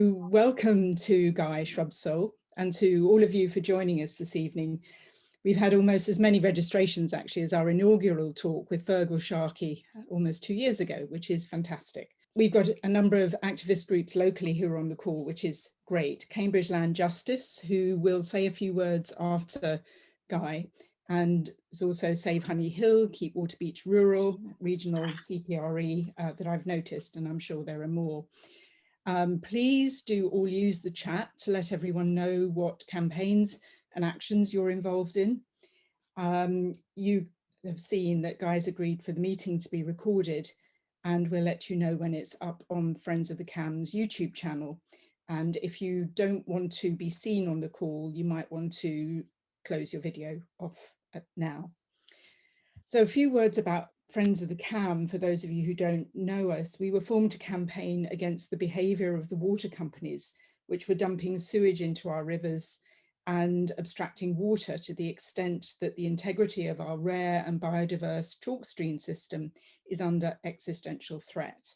Welcome to Guy Shrubsole and to all of you for joining us this evening. We've had almost as many registrations actually as our inaugural talk with Fergal Sharkey almost 2 years ago, which is fantastic. We've got a number of activist groups locally who are on the call, which is great. Cambridge Land Justice, who will say a few words after Guy, and there's also Save Honey Hill, Keep Water Beach Rural, Regional CPRE that I've noticed, and I'm sure there are more. Please do all use the chat to let everyone know what campaigns and actions you're involved in. You have seen that Guy's agreed for the meeting to be recorded, and we'll let you know when it's up on Friends of the Cam's YouTube channel. And if you don't want to be seen on the call, you might want to close your video off now. So a few words about Friends of the Cam, for those of you who don't know us. We were formed to campaign against the behaviour of the water companies, which were dumping sewage into our rivers and abstracting water to the extent that the integrity of our rare and biodiverse chalk stream system is under existential threat.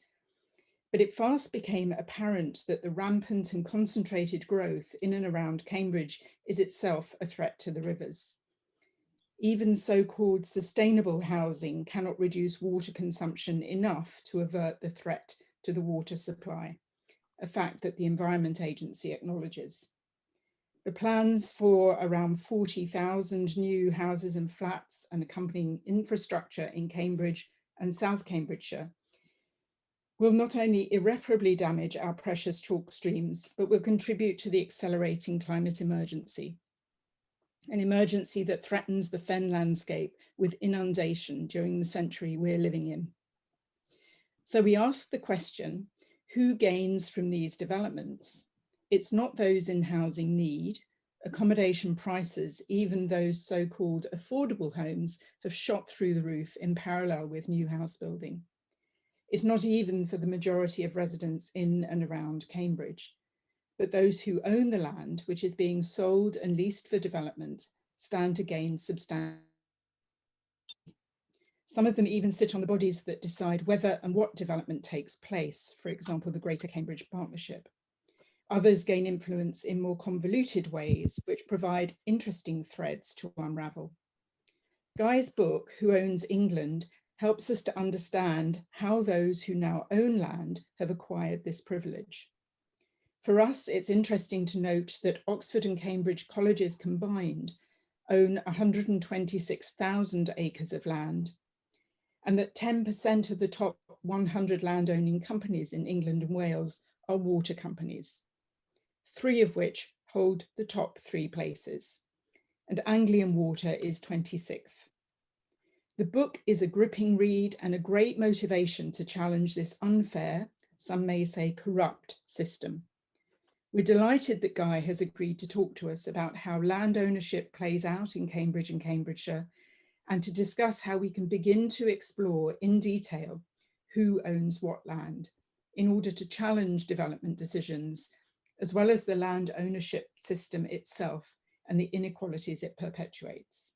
But it fast became apparent that the rampant and concentrated growth in and around Cambridge is itself a threat to the rivers. Even so-called sustainable housing cannot reduce water consumption enough to avert the threat to the water supply, a fact that the Environment Agency acknowledges. The plans for around 40,000 new houses and flats and accompanying infrastructure in Cambridge and South Cambridgeshire will not only irreparably damage our precious chalk streams, but will contribute to the accelerating climate emergency. An emergency that threatens the fen landscape with inundation during the century we're living in. So we ask the question, who gains from these developments? It's not those in housing need. Accommodation prices, even those so-called affordable homes, have shot through the roof in parallel with new house building. It's not even for the majority of residents in and around Cambridge. But those who own the land, which is being sold and leased for development, stand to gain substantially. Some of them even sit on the bodies that decide whether and what development takes place, for example, the Greater Cambridge Partnership. Others gain influence in more convoluted ways, which provide interesting threads to unravel. Guy's book, Who Owns England, helps us to understand how those who now own land have acquired this privilege. For us, it's interesting to note that Oxford and Cambridge colleges combined own 126,000 acres of land, and that 10% of the top 100 land-owning companies in England and Wales are water companies, 3 of which hold the top 3 places, and Anglian Water is 26th. The book is a gripping read and a great motivation to challenge this unfair, some may say corrupt, system. We're delighted that Guy has agreed to talk to us about how land ownership plays out in Cambridge and Cambridgeshire, and to discuss how we can begin to explore in detail who owns what land in order to challenge development decisions, as well as the land ownership system itself and the inequalities it perpetuates.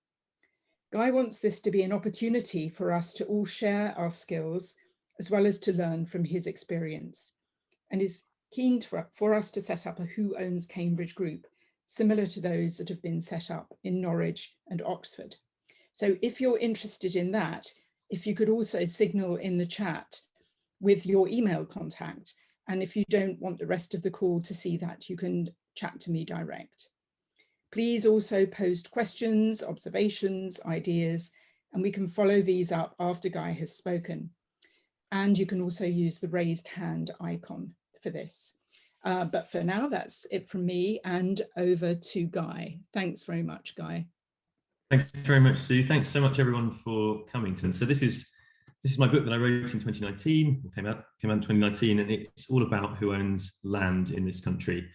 Guy wants this to be an opportunity for us to all share our skills, as well as to learn from his experience, and is keen for us to set up a Who Owns Cambridge group, similar to those that have been set up in Norwich and Oxford. So if you're interested in that, if you could also signal in the chat with your email contact, and if you don't want the rest of the call to see that, you can chat to me direct. Please also post questions, observations, ideas, and we can follow these up after Guy has spoken. And you can also use the raised hand icon for this. But for now, that's it from me, and over to Guy. Thanks very much, Guy. Thanks very much, Sue. Thanks so much, everyone, for coming. So this is my book that I wrote in 2019, came out in 2019, and it's all about who owns land in this country.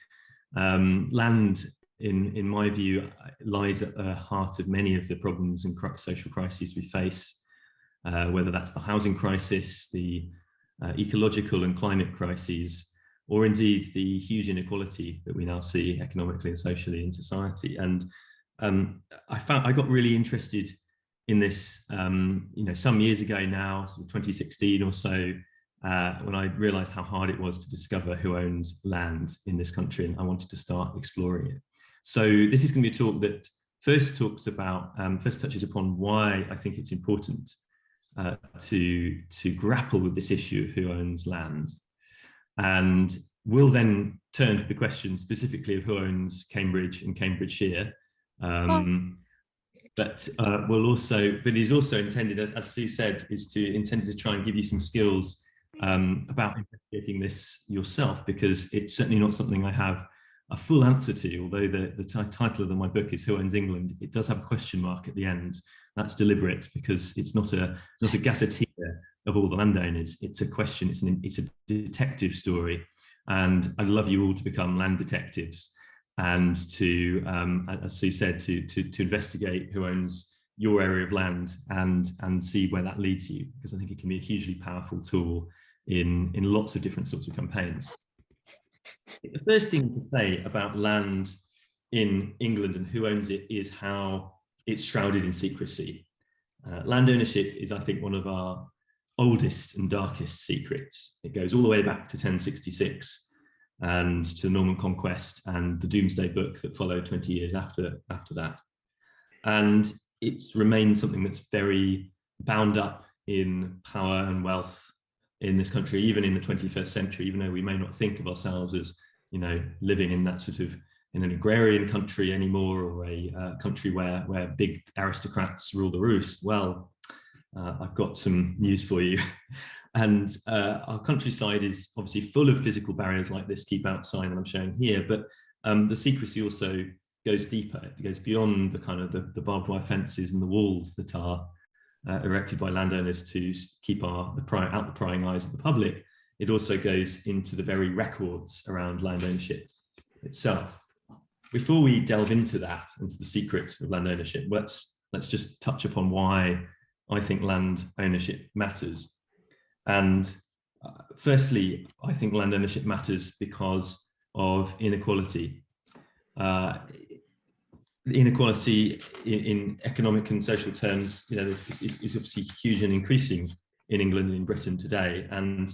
Land, in my view, lies at the heart of many of the problems and social crises we face, whether that's the housing crisis, the ecological and climate crises, or indeed the huge inequality that we now see economically and socially in society. And I got really interested in this, some years ago now, sort of 2016 or so, when I realised how hard it was to discover who owned land in this country, and I wanted to start exploring it. So this is going to be a talk that first touches upon why I think it's important to grapple with this issue of who owns land. And we'll then turn to the question specifically of who owns Cambridge and Cambridgeshire. But it is also intended, as Sue said, intended to try and give you some skills about investigating this yourself, because it's certainly not something I have a full answer to, although the title of my book is Who Owns England. It does have a question mark at the end. That's deliberate, because it's not a gazetteer of all the landowners. It's a question, it's a detective story. And I'd love you all to become land detectives and to, as Sue said, to investigate who owns your area of land and see where that leads you, because I think it can be a hugely powerful tool in lots of different sorts of campaigns. The first thing to say about land in England and who owns it is how it's shrouded in secrecy. Land ownership is, I think, one of our oldest and darkest secrets. It goes all the way back to 1066 and to the Norman Conquest and the Domesday Book that followed 20 years after that. And it's remained something that's very bound up in power and wealth in this country, even in the 21st century, even though we may not think of ourselves as, living in that sort of, in an agrarian country anymore, or a country where big aristocrats rule the roost. Well, I've got some news for you. And our countryside is obviously full of physical barriers like this keep out sign that I'm showing here, but the secrecy also goes deeper. It goes beyond the kind of the barbed wire fences and the walls that are erected by landowners to keep out the prying eyes of the public. It also goes into the very records around land ownership itself. Before we delve into that, into the secret of land ownership, let's just touch upon why I think land ownership matters. And firstly, I think land ownership matters because of inequality. Inequality in economic and social terms, is obviously huge and increasing in England and in Britain today. And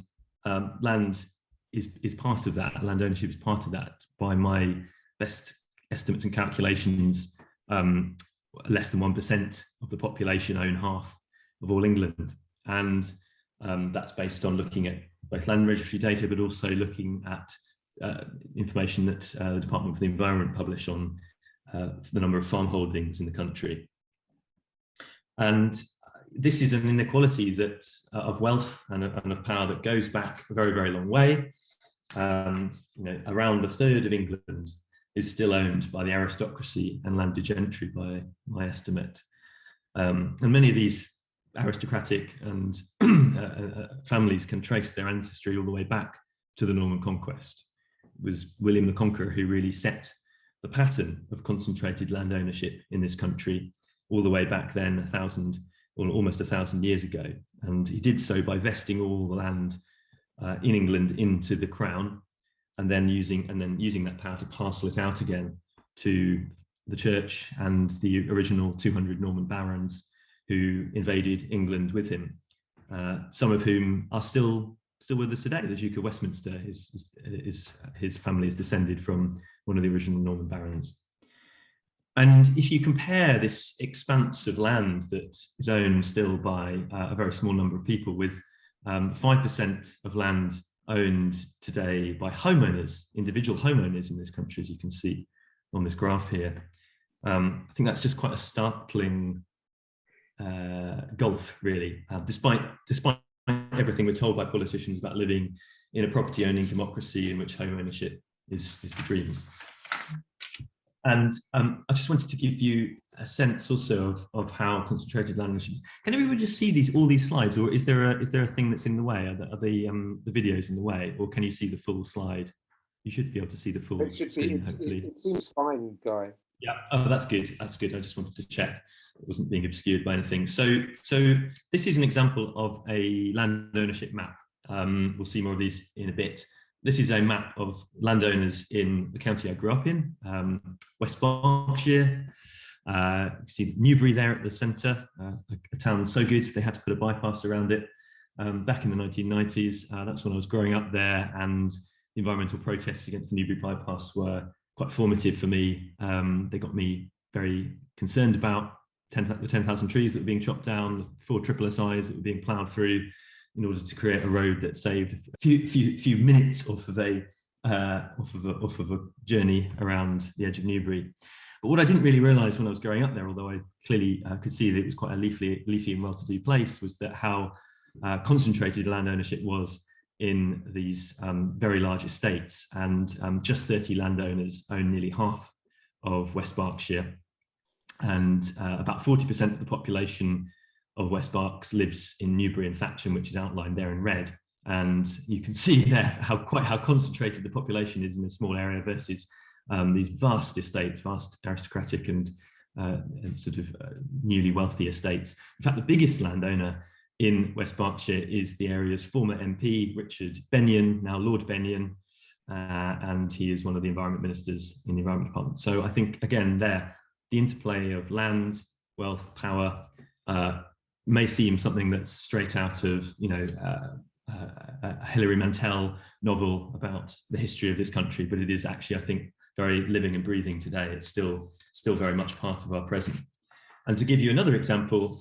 land is part of that. Land ownership is part of that. By my best estimates and calculations, less than 1% of the population own half of all England. And that's based on looking at both land registry data, but also looking at information that the Department for the Environment publish on the number of farm holdings in the country. And this is an inequality that of wealth and of power that goes back a very, very long way. Around a third of England is still owned by the aristocracy and landed gentry, by my estimate. And many of these aristocratic and families can trace their ancestry all the way back to the Norman Conquest. It was William the Conqueror who really set the pattern of concentrated land ownership in this country all the way back then, almost 1,000 years ago. And he did so by vesting all the land in England into the crown, and then using that power to parcel it out again to the church and the original 200 Norman barons who invaded England with him, some of whom are still with us today. The Duke of Westminster, his family is descended from one of the original Norman barons. And if you compare this expanse of land that is owned still by a very small number of people with 5% of land owned today by homeowners, individual homeowners in this country, as you can see on this graph here, I think that's just quite a startling gulf, really. Despite everything we're told by politicians about living in a property owning democracy in which home ownership is the dream. And I just wanted to give you a sense also of how concentrated land ownership is. Can everyone just see all these slides, or is there a thing that's in the way? Are the videos in the way, or can you see the full slide? You should be able to see the full screen, hopefully. It seems fine, Guy. Yeah, oh, that's good. That's good. I just wanted to check it wasn't being obscured by anything. So this is an example of a land ownership map. We'll see more of these in a bit. This is a map of landowners in the county I grew up in, West Berkshire. You see Newbury there at the centre, a town so good they had to put a bypass around it. back in the 1990s. That's when I was growing up there, and the environmental protests against the Newbury bypass were quite formative for me. They got me very concerned about the 10,000 trees that were being chopped down, 4 SSSIs that were being ploughed through in order to create a road that saved a few minutes off of a journey around the edge of Newbury. But what I didn't really realise when I was growing up there, although I clearly could see that it was quite a leafy and well-to-do place, was that how concentrated land ownership was in these very large estates. And just 30 landowners own nearly half of West Berkshire. And about 40% of the population of West Berks lives in Newbury and Thatcham, which is outlined there in red. And you can see there how concentrated the population is in a small area versus these vast estates, vast aristocratic and sort of newly wealthy estates. In fact, the biggest landowner in West Berkshire is the area's former MP, Richard Benyon, now Lord Benyon, and he is one of the environment ministers in the Environment Department. So I think, again, there, the interplay of land, wealth, power may seem something that's straight out of, a Hilary Mantel novel about the history of this country, but it is actually, I think, very living and breathing today. It's still very much part of our present. And to give you another example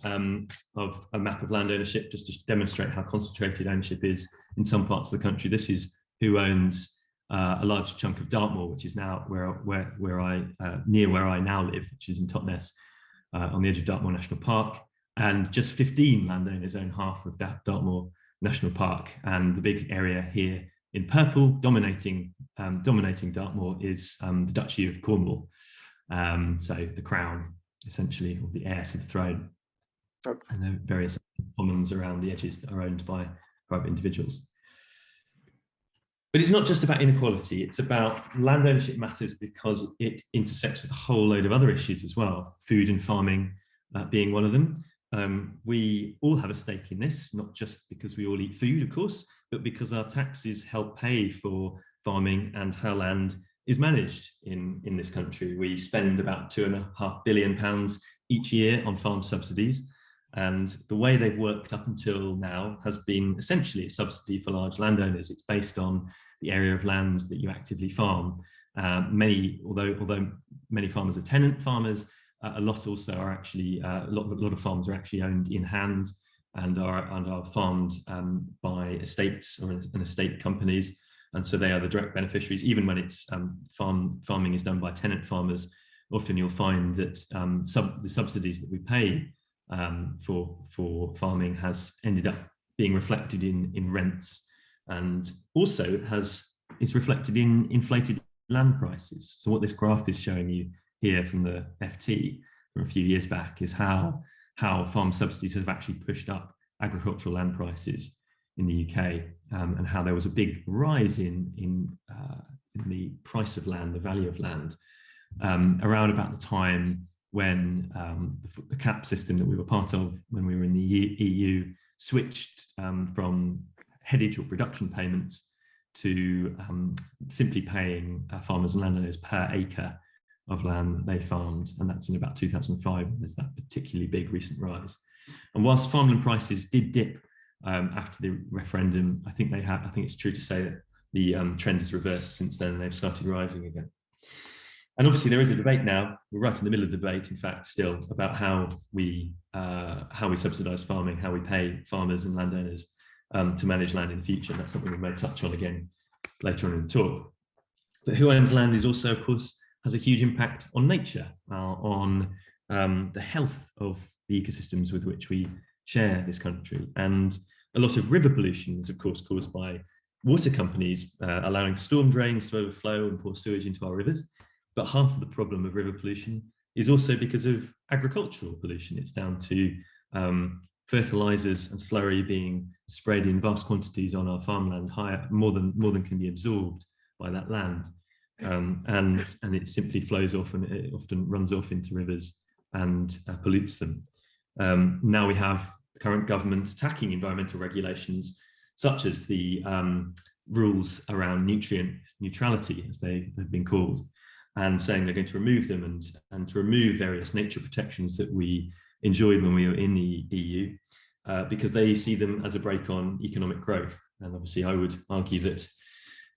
of a map of land ownership, just to demonstrate how concentrated ownership is in some parts of the country, this is who owns a large chunk of Dartmoor, which is now near where I now live, which is in Totnes, on the edge of Dartmoor National Park. And just 15 landowners own half of Dartmoor National Park. And the big area here in purple, dominating Dartmoor, is the Duchy of Cornwall. So the crown, essentially, or the heir to the throne. And there are various commons around the edges that are owned by private individuals. But it's not just about inequality, it's about land ownership matters because it intersects with a whole load of other issues as well, food and farming being one of them. We all have a stake in this, not just because we all eat food, of course, but because our taxes help pay for farming and how land is managed in this country. We spend about £2.5 billion each year on farm subsidies. And the way they've worked up until now has been essentially a subsidy for large landowners. It's based on the area of land that you actively farm. Although many farmers are tenant farmers, a lot also are actually a lot of farms are actually owned in hand and are farmed by estates or an estate companies, and so they are the direct beneficiaries. Even when it's farming is done by tenant farmers, often you'll find that the subsidies that we pay for farming has ended up being reflected in rents, and also is reflected in inflated land prices. So what this graph is showing you here from the FT from a few years back is how farm subsidies have actually pushed up agricultural land prices in the UK, and how there was a big rise in the price of land, the value of land, around about the time when the cap system that we were part of when we were in the EU switched from headage or production payments to simply paying farmers and landowners per acre of land that they farmed, and that's in about 2005. There's that particularly big recent rise. And whilst farmland prices did dip after the referendum, I think it's true to say that the trend has reversed since then, and they've started rising again. And obviously there is a debate now, we're right in the middle of the debate, in fact, still, about how we subsidise farming, how we pay farmers and landowners to manage land in the future. And that's something we may touch on again later on in the talk. But who owns land is also, of course, has a huge impact on nature, on the health of the ecosystems with which we share this country. And a lot of river pollution is, of course, caused by water companies allowing storm drains to overflow and pour sewage into our rivers. But half of the problem of river pollution is also because of agricultural pollution. It's down to fertilizers and slurry being spread in vast quantities on our farmland, more than can be absorbed by that land. And it simply flows off, and it often runs off into rivers and pollutes them. Now we have the current government attacking environmental regulations, such as the rules around nutrient neutrality, as they have been called, and saying they're going to remove them and to remove various nature protections that we enjoyed when we were in the EU. because they see them as a brake on economic growth. And obviously I would argue that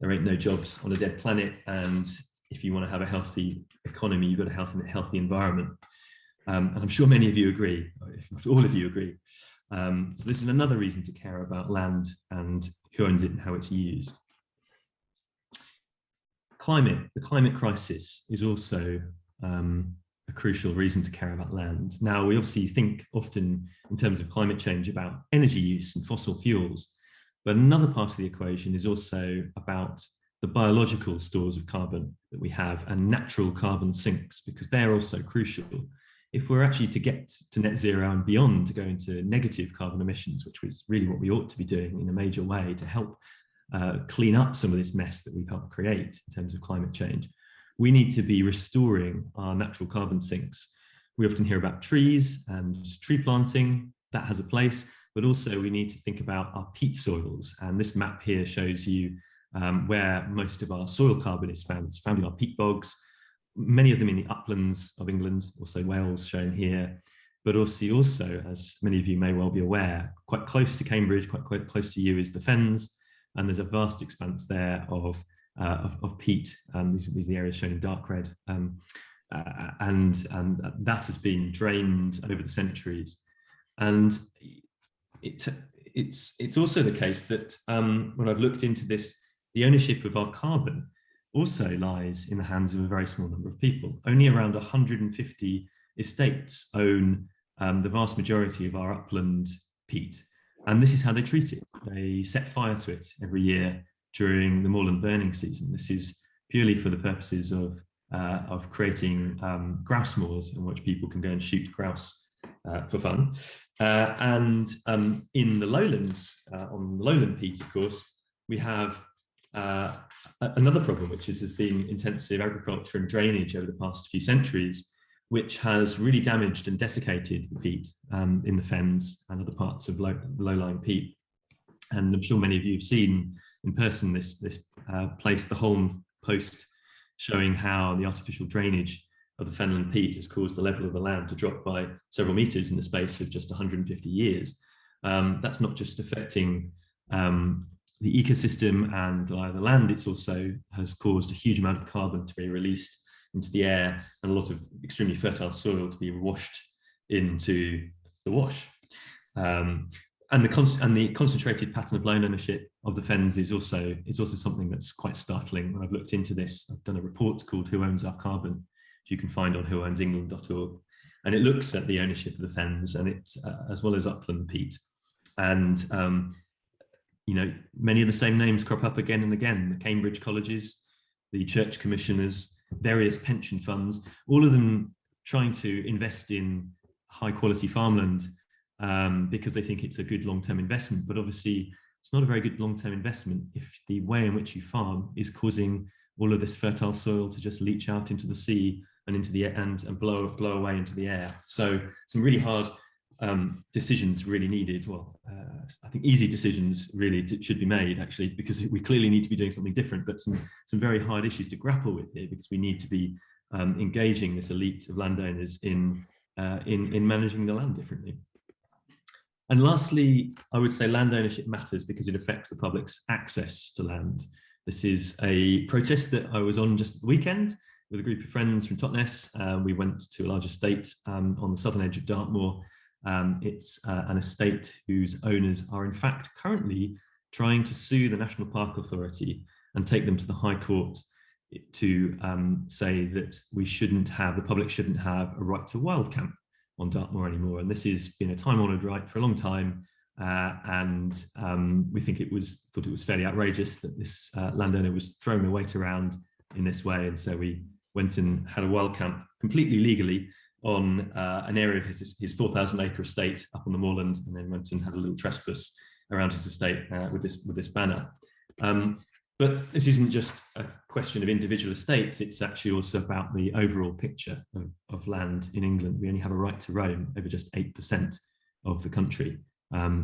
there ain't no jobs on a dead planet, and if you want to have a healthy economy, you've got a healthy environment. And I'm sure many of you agree, if not all of you agree. So this is another reason to care about land and who owns it and how it's used. The climate crisis is also a crucial reason to care about land. Now, we obviously think often in terms of climate change about energy use and fossil fuels, but another part of the equation is also about the biological stores of carbon that we have and natural carbon sinks, because they're also crucial. If we're actually to get to net zero and beyond, to go into negative carbon emissions, which was really what we ought to be doing in a major way to help clean up some of this mess that we've helped create in terms of climate change, we need to be restoring our natural carbon sinks. We often hear about trees and tree planting, that has a place, but also we need to think about our peat soils. And this map here shows you where most of our soil carbon is found. It's found in our peat bogs, many of them in the uplands of England, also Wales shown here, but obviously also, as many of you may well be aware, quite close to Cambridge, quite close to you is the Fens, and there's a vast expanse there of peat. These are the areas shown in dark red, and that has been drained over the centuries. And it's also the case that when I've looked into this, the ownership of our carbon also lies in the hands of a very small number of people. Only around 150 estates own the vast majority of our upland peat. And this is how they treat it. They set fire to it every year during the moorland burning season. This is purely for the purposes of creating grouse moors in which people can go and shoot grouse for fun. And in the lowlands, on the lowland peat, of course, we have another problem, which has been intensive agriculture and drainage over the past few centuries, which has really damaged and desiccated the peat in the Fens and other parts of low-lying peat. And I'm sure many of you have seen in person this place, the Holm post, showing how the artificial drainage of the Fenland peat has caused the level of the land to drop by several meters in the space of just 150 years. That's not just affecting the ecosystem and the land, it's also has caused a huge amount of carbon to be released into the air and a lot of extremely fertile soil to be washed into the wash. And the concentrated pattern of loan ownership of the Fens is also something that's quite startling. When I've looked into this, I've done a report called Who Owns Our Carbon, which you can find on whoownsengland.org, and it looks at the ownership of the Fens, and it's as well as upland peat. And you know, many of the same names crop up again and again: the Cambridge colleges, the church commissioners, various pension funds, all of them trying to invest in high quality farmland because they think it's a good long-term investment. But obviously it's not a very good long-term investment if the way in which you farm is causing all of this fertile soil to just leach out into the sea and into the air and blow away into the air. So some really hard decisions really needed. Well, I think easy decisions really should be made, actually, because we clearly need to be doing something different, but some very hard issues to grapple with here, because we need to be engaging this elite of landowners in managing the land differently. And lastly, I would say land ownership matters because it affects the public's access to land. This is a protest that I was on just the weekend with a group of friends from Totnes. We went to a large estate on the southern edge of Dartmoor. It's an estate whose owners are in fact currently trying to sue the National Park Authority and take them to the High Court to say that the public shouldn't have a right to wild camp on Dartmoor anymore. And this has been a time-honoured right for a long time, and we thought it was fairly outrageous that this landowner was throwing their weight around in this way. And so we went and had a wild camp completely legally on an area of his 4,000 acre estate up on the moorland, and then went and had a little trespass around his estate with this banner. But this isn't just a question of individual estates, it's actually also about the overall picture of land in England. We only have a right to roam over just 8% of the country.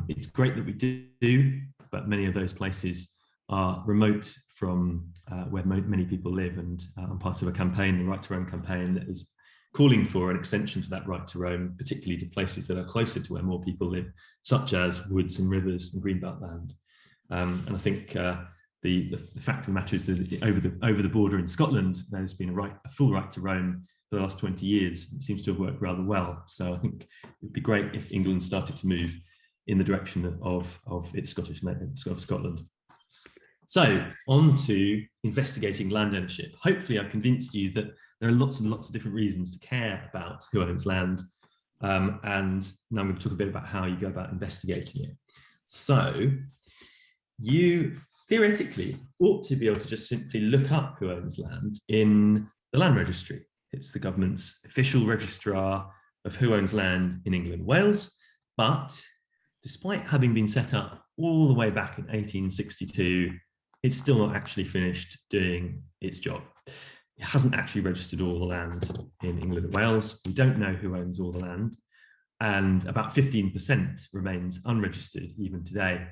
It's great that we do, but many of those places are remote from where many people live, and I'm part of a campaign, the Right to Roam campaign, that is calling for an extension to that right to roam, particularly to places that are closer to where more people live, such as woods and rivers and greenbelt land. And I think the fact of the matter is that over the border in Scotland, there's been a full right to roam for the last 20 years. It seems to have worked rather well. So I think it would be great if England started to move in the direction of its Scottish neighbour, of Scotland. So on to investigating land ownership. Hopefully I've convinced you that there are lots and lots of different reasons to care about who owns land. And now I'm going to talk a bit about how you go about investigating it. So you theoretically ought to be able to just simply look up who owns land in the Land Registry. It's the government's official registrar of who owns land in England and Wales. But despite having been set up all the way back in 1862, it's still not actually finished doing its job. It hasn't actually registered all the land in England and Wales. We don't know who owns all the land. And about 15% remains unregistered even today.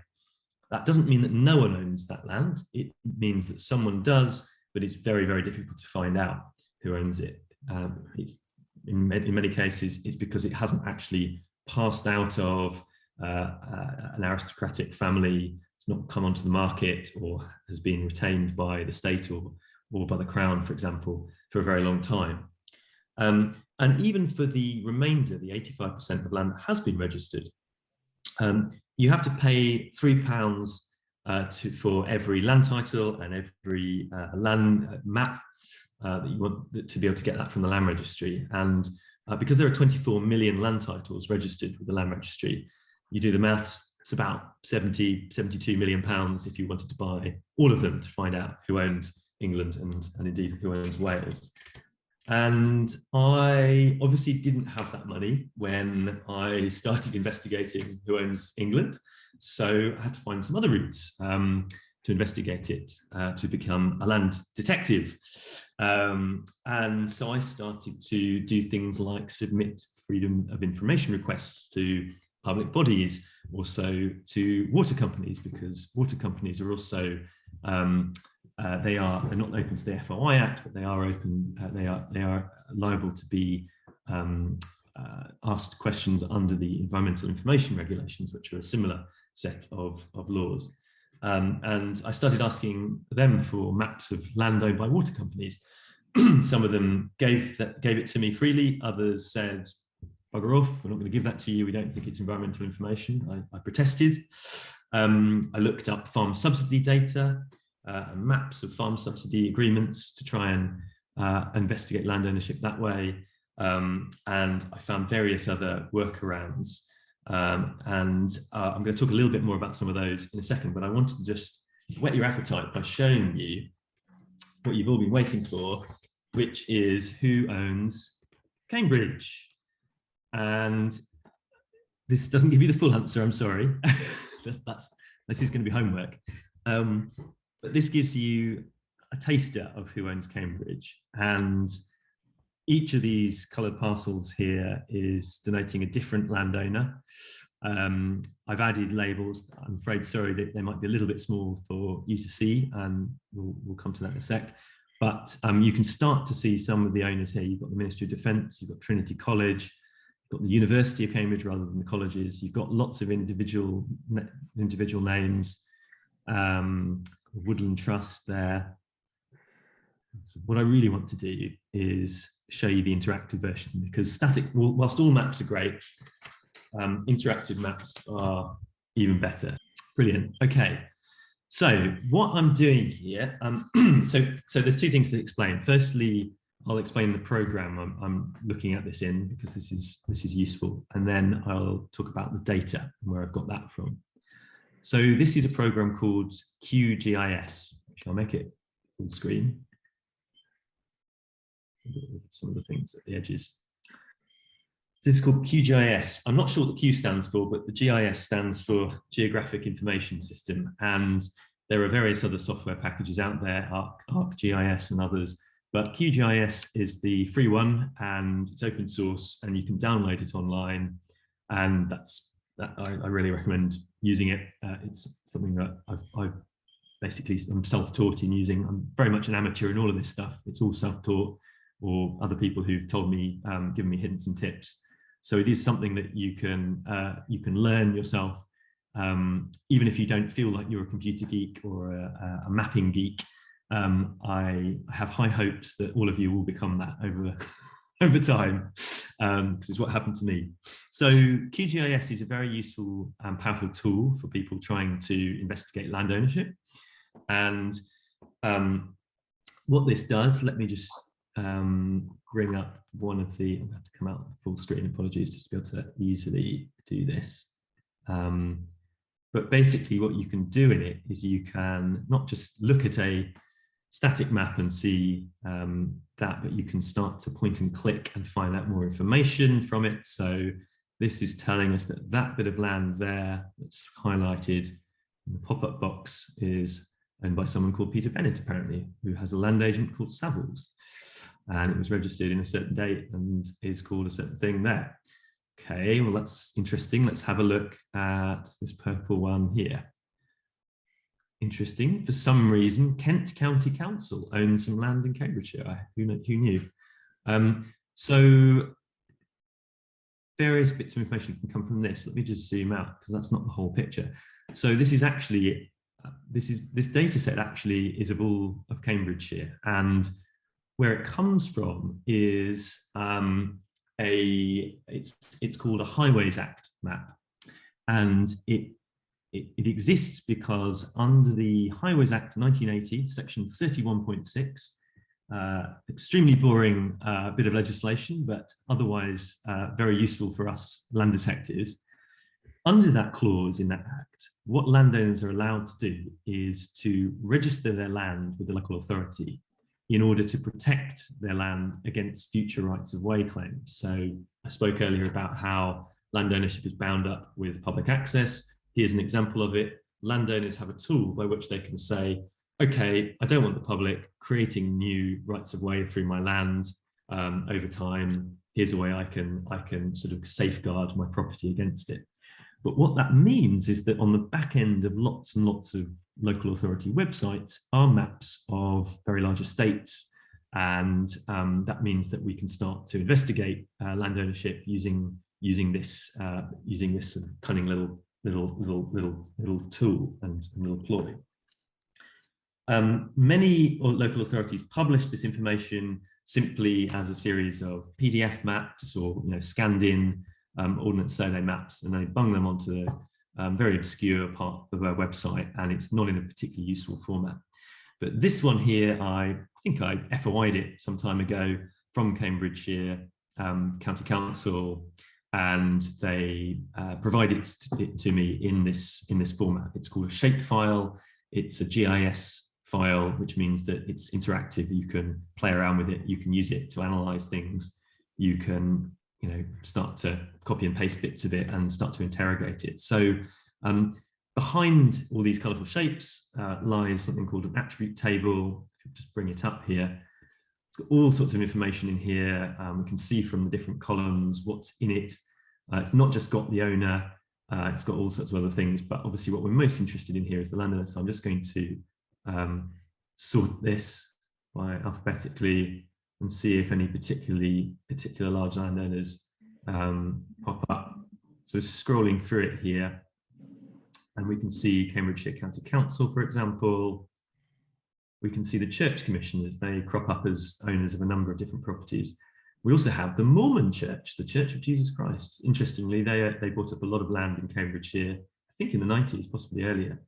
That doesn't mean that no one owns that land. It means that someone does, but it's very, very difficult to find out who owns it. In many cases, it's because it hasn't actually passed out of an aristocratic family, it's not come onto the market, or has been retained by the state or by the Crown, for example, for a very long time. And even for the remainder, the 85% of land that has been registered, you have to pay £3 for every land title and every land map that you want to be able to get that from the Land Registry. And because there are 24 million land titles registered with the Land Registry, you do the maths, it's about 72 million pounds if you wanted to buy all of them to find out who owns England and indeed who owns Wales. And I obviously didn't have that money when I started investigating who owns England. So I had to find some other routes to investigate it, to become a land detective. And so I started to do things like submit freedom of information requests to public bodies, also to water companies, because water companies are also they're not open to the FOI Act, but they are open. They are liable to be asked questions under the Environmental Information Regulations, which are a similar set of laws. And I started asking them for maps of land owned by water companies. Some of them gave it to me freely. Others said, "Bugger off! We're not going to give that to you. We don't think it's environmental information." I protested. I looked up farm subsidy data. Maps of farm subsidy agreements to try and investigate land ownership that way. And I found various other workarounds. And I'm going to talk a little bit more about some of those in a second, but I wanted to just whet your appetite by showing you what you've all been waiting for, which is who owns Cambridge. And this doesn't give you the full answer, I'm sorry. This is going to be homework. But this gives you a taster of who owns Cambridge. And each of these coloured parcels here is denoting a different landowner. I've added labels. I'm afraid, sorry, that they might be a little bit small for you to see, and we'll come to that in a sec. But you can start to see some of the owners here. You've got the Ministry of Defence, you've got Trinity College, you've got the University of Cambridge rather than the colleges. You've got lots of individual names. Woodland Trust there. So what I really want to do is show you the interactive version, because static, whilst all maps are great, interactive maps are even better. Brilliant. Okay, so what I'm doing here, so there's two things to explain. Firstly, I'll explain the program I'm looking at this in, because this is useful, and then I'll talk about the data and where I've got that from. So this is a program called QGIS, which I'll make it full screen. Some of the things at the edges. This is called QGIS. I'm not sure what the Q stands for, but the GIS stands for Geographic Information System. And there are various other software packages out there, ArcGIS and others. But QGIS is the free one, and it's open source, and you can download it online. And I really recommend using it. It's something that I'm self-taught in using. I'm very much an amateur in all of this stuff. It's all self-taught. or other people who've told me, given me hints and tips. So it is something that you can learn yourself, even if you don't feel like you're a computer geek or a mapping geek. I have high hopes that all of you will become that over time, because it's what happened to me. So QGIS is a very useful and powerful tool for people trying to investigate land ownership. And what this does, let me just bring up one of the, I'm going to have to come out full screen, apologies, just to be able to easily do this. But basically what you can do in it is you can not just look at a static map and see that, but you can start to point and click and find out more information from it. So this is telling us that that bit of land there that's highlighted in the pop-up box is owned by someone called Peter Bennett, apparently, who has a land agent called Savills. And it was registered in a certain date and is called a certain thing there. Okay, well, that's interesting. Let's have a look at this purple one here. Interesting. For some reason, Kent County Council owns some land in Cambridgeshire. Who knew? So various bits of information can come from this. Let me just zoom out because that's not the whole picture. So this is actually this data set actually is of all of Cambridgeshire, and where it comes from is it's called a Highways Act map, and it exists because under the Highways Act 1980, section 31.6, extremely boring bit of legislation, but otherwise very useful for us land detectives. Under that clause in that act, what landowners are allowed to do is to register their land with the local authority in order to protect their land against future rights of way claims. So I spoke earlier about how land ownership is bound up with public access. Here's an example of it. Landowners have a tool by which they can say, okay, I don't want the public creating new rights of way through my land over time. Here's a way I can sort of safeguard my property against it. But what that means is that on the back end of lots and lots of local authority websites are maps of very large estates. And that means that we can start to investigate land ownership using this sort of cunning little tool and little ploy. Many local authorities publish this information simply as a series of PDF maps or scanned in ordnance survey maps, and they bung them onto the very obscure part of their website, and it's not in a particularly useful format. But this one here, I think I FOI'd it some time ago from Cambridgeshire County Council, and they provided it to me in this format. It's called a shapefile. It's a GIS file, which means that it's interactive. You can play around with it. You can use it to analyze things. You can start to copy and paste bits of it and start to interrogate it. So behind all these colorful shapes lies something called an attribute table. If you just bring it up here, it's got all sorts of information in here. We can see from the different columns what's in it. It's not just got the owner, it's got all sorts of other things, but obviously what we're most interested in here is the landowner. So I'm just going to sort this by alphabetically and see if any particular large landowners pop up. So scrolling through it here, and we can see Cambridgeshire County Council, for example. We can see the church commissioners. They crop up as owners of a number of different properties. We also have the Mormon Church, the Church of Jesus Christ. Interestingly, they bought up a lot of land in Cambridgeshire, I think in the 90s, possibly earlier.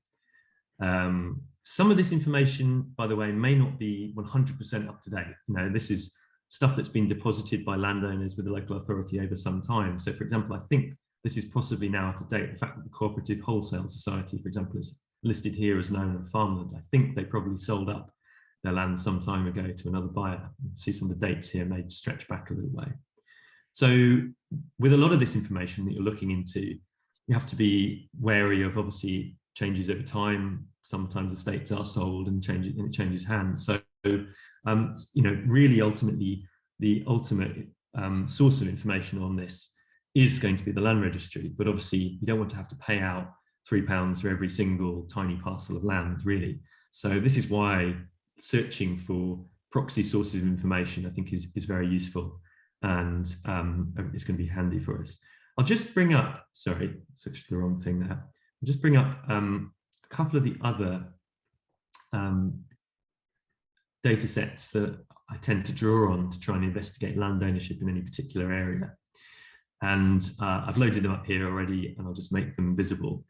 Some of this information, by the way, may not be 100% up to date. This is stuff that's been deposited by landowners with the local authority over some time. So, for example, I think this is possibly now up to date. The fact that the Cooperative Wholesale Society, for example, is listed here as an owner of farmland. I think they probably sold up their land some time ago to another buyer. You see some of the dates here may stretch back a little way. So with a lot of this information that you're looking into, you have to be wary of obviously changes over time. Sometimes estates are sold and it changes hands. So really ultimately the ultimate source of information on this is going to be the land registry, but obviously you don't want to have to pay out £3 for every single tiny parcel of land, really. So this is why searching for proxy sources of information, I think is very useful, and it's going to be handy for us. I'll just bring up, sorry, switched to the wrong thing there. I'll just bring up a couple of the other data sets that I tend to draw on to try and investigate land ownership in any particular area. And I've loaded them up here already, and I'll just make them visible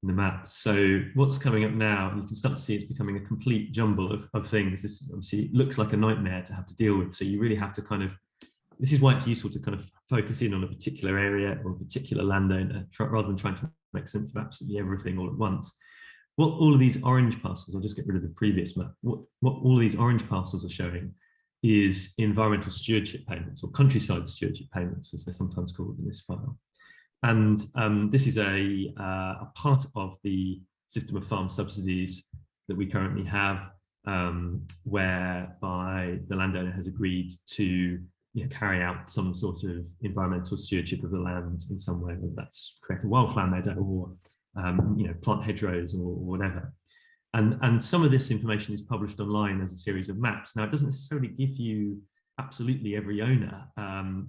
in the map. So what's coming up now, you can start to see it's becoming a complete jumble of things. This obviously looks like a nightmare to have to deal with. So you really have to kind of, this is why it's useful to kind of focus in on a particular area or a particular landowner, rather than trying to make sense of absolutely everything all at once. What all of these orange parcels, I'll just get rid of the previous map, what all of these orange parcels are showing is environmental stewardship payments, or countryside stewardship payments, as they're sometimes called in this file. And this is a part of the system of farm subsidies that we currently have, whereby the landowner has agreed to carry out some sort of environmental stewardship of the land in some way, whether that's create a wildflower meadow or plant hedgerows or whatever. And some of this information is published online as a series of maps. Now, it doesn't necessarily give you absolutely every owner.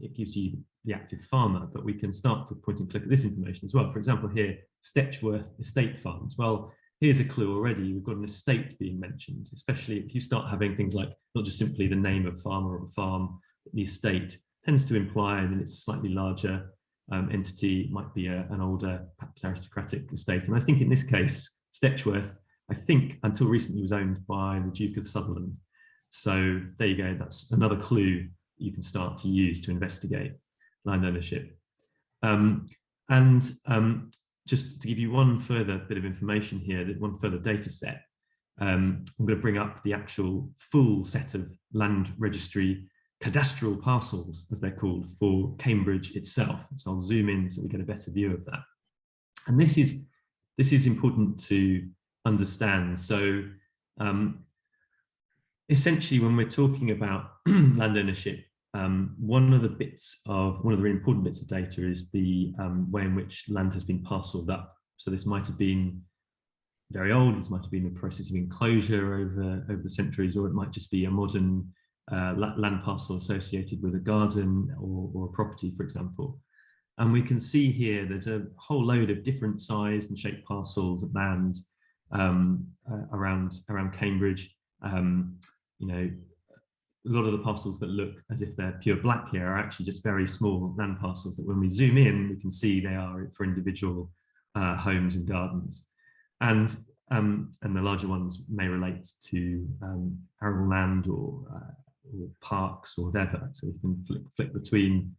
It gives you the active farmer, but we can start to point and click at this information as well. For example, here, Stetchworth Estate Farms. Well, here's a clue already. We've got an estate being mentioned, especially if you start having things like not just simply the name of farmer or farm, but the estate tends to imply that it's a slightly larger entity. It might be an older, perhaps aristocratic estate. And I think in this case, Stetchworth, I think until recently was owned by the Duke of Sutherland. So there you go, that's another clue you can start to use to investigate land ownership. Just to give you one further bit of information here, one further data set, I'm going to bring up the actual full set of land registry cadastral parcels, as they're called, for Cambridge itself. So I'll zoom in so we get a better view of that. And this is important to understand. So essentially, when we're talking about land ownership, one of the really important bits of data is the way in which land has been parcelled up. So this might have been very old, this might have been a process of enclosure over the centuries, or it might just be a modern land parcel associated with a garden or a property, for example. And we can see here there's a whole load of different sized and shaped parcels of land around Cambridge. A lot of the parcels that look as if they're pure black here are actually just very small land parcels that when we zoom in, we can see they are for individual homes and gardens. And the larger ones may relate to arable land or parks or whatever. So we can flick between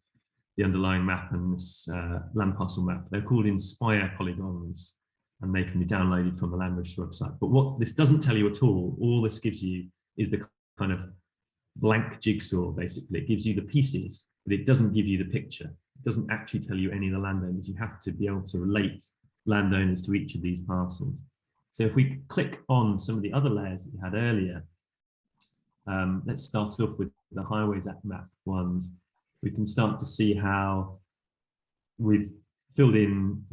the underlying map and this land parcel map. They're called Inspire polygons, and they can be downloaded from the Land Registry website. But what this doesn't tell you at all this gives you is the kind of blank jigsaw, basically. It gives you the pieces, but it doesn't give you the picture. It doesn't actually tell you any of the landowners. You have to be able to relate landowners to each of these parcels. So if we click on some of the other layers that we had earlier, let's start off with the highways map ones. We can start to see how we've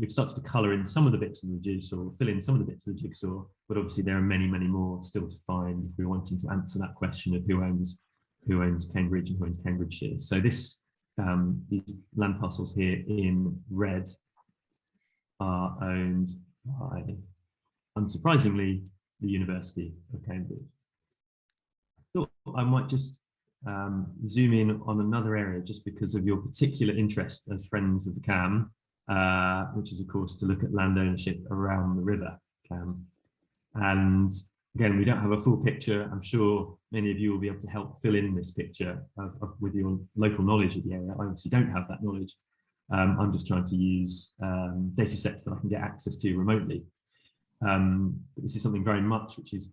started to colour in some of the bits of the jigsaw, fill in some of the bits of the jigsaw, but obviously there are many, many more still to find if we're wanting to answer that question of who owns Cambridge and who owns Cambridgeshire. So these land parcels here in red are owned by, unsurprisingly, the University of Cambridge. I thought I might just zoom in on another area just because of your particular interest as friends of the CAM, which is of course to look at land ownership around the river CAM. And again, we don't have a full picture. I'm sure many of you will be able to help fill in this picture with your local knowledge of the area. I obviously don't have that knowledge. I'm just trying to use data sets that I can get access to remotely. But this is something very much which is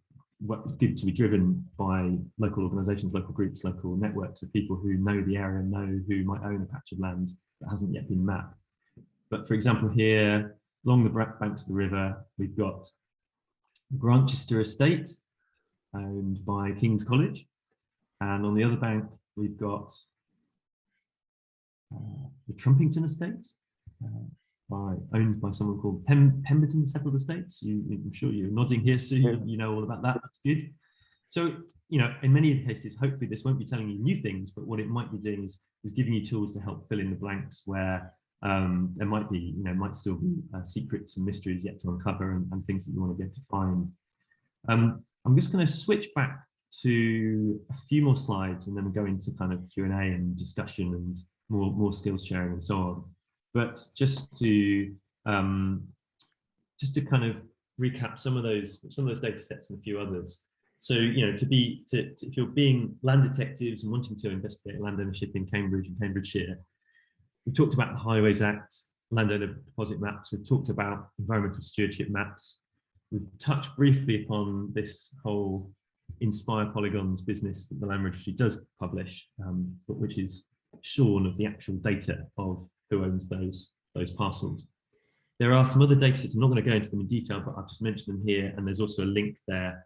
good to be driven by local organisations, local groups, local networks of people who know the area, know who might own a patch of land that hasn't yet been mapped. But for example, here along the banks of the river, we've got Grantchester Estate, owned by King's College, and on the other bank we've got the Trumpington Estate, owned by someone called Pemberton Settled Estates. I'm sure you're nodding here, Sue. You know all about that. That's good. So, in many cases, hopefully this won't be telling you new things, but what it might be doing is giving you tools to help fill in the blanks where there might be, might still be secrets and mysteries yet to uncover and things that you want to be able to find. I'm just going to switch back to a few more slides and then we'll go into kind of Q&A and discussion and more skills sharing and so on. But just to kind of recap some of those data sets and a few others. So, if you're being land detectives and wanting to investigate land ownership in Cambridge and Cambridgeshire, we've talked about the Highways Act, landowner deposit maps, we've talked about environmental stewardship maps. We've touched briefly upon this whole Inspire Polygons business that the Land Registry does publish, but which is shorn of the actual data of who owns those parcels. There are some other data sets, I'm not going to go into them in detail, but I've just mentioned them here, and there's also a link there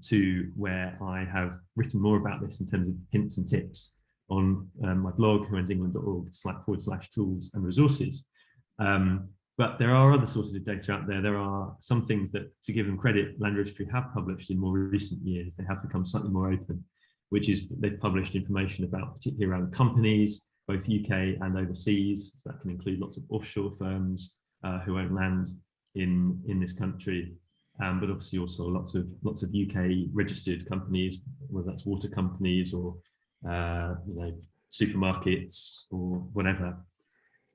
to where I have written more about this in terms of hints and tips on my blog, whoownsengland.org/tools and resources. But there are other sources of data out there. There are some things that, to give them credit, Land Registry have published in more recent years. They have become slightly more open, which is that they've published information about, particularly around companies, both UK and overseas. So that can include lots of offshore firms who own land in this country, but obviously also lots of UK registered companies, whether that's water companies or supermarkets or whatever.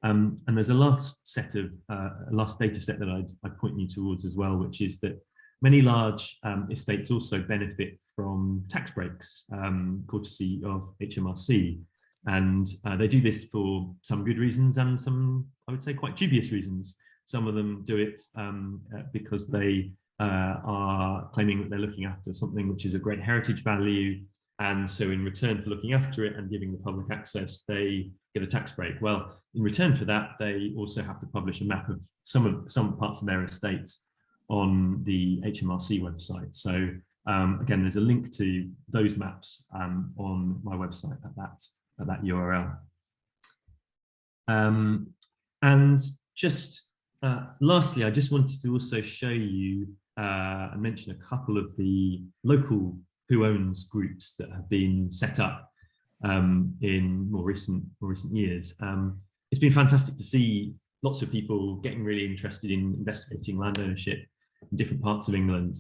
And there's a last data set that I'd point you towards as well, which is that many large estates also benefit from tax breaks, courtesy of HMRC. And they do this for some good reasons and some, I would say, quite dubious reasons. Some of them do it because they are claiming that they're looking after something which is a great heritage value. And so in return for looking after it and giving the public access, they get a tax break. Well, in return for that, they also have to publish a map of some parts of their estates on the HMRC website. So again, there's a link to those maps on my website at that URL. And just lastly, I just wanted to also show you and mention a couple of the local who owns groups that have been set up in more recent years. It's been fantastic to see lots of people getting really interested in investigating land ownership in different parts of England.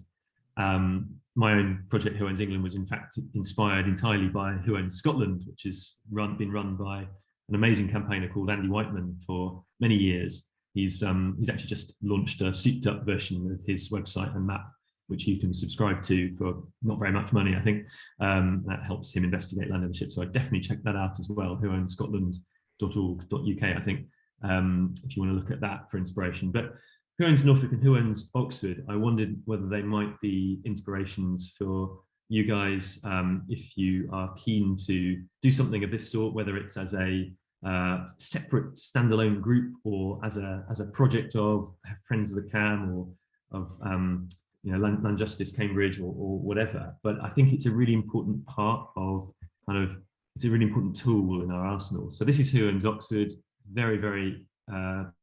My own project, Who Owns England, was in fact inspired entirely by Who Owns Scotland, which has been run by an amazing campaigner called Andy Whiteman for many years. He's actually just launched a souped up version of his website and map, which you can subscribe to for not very much money, I think. That helps him investigate land ownership. So I'd definitely check that out as well, whoownscotland.org.uk, I think, if you want to look at that for inspiration. But Who Owns Norfolk and Who Owns Oxford, I wondered whether they might be inspirations for you guys if you are keen to do something of this sort, whether it's as a separate standalone group or as a project of Friends of the Cam or of Land Justice Cambridge or whatever. But I think it's a really important part of it's a really important tool in our arsenal. So this is Who Owns Oxford, very, very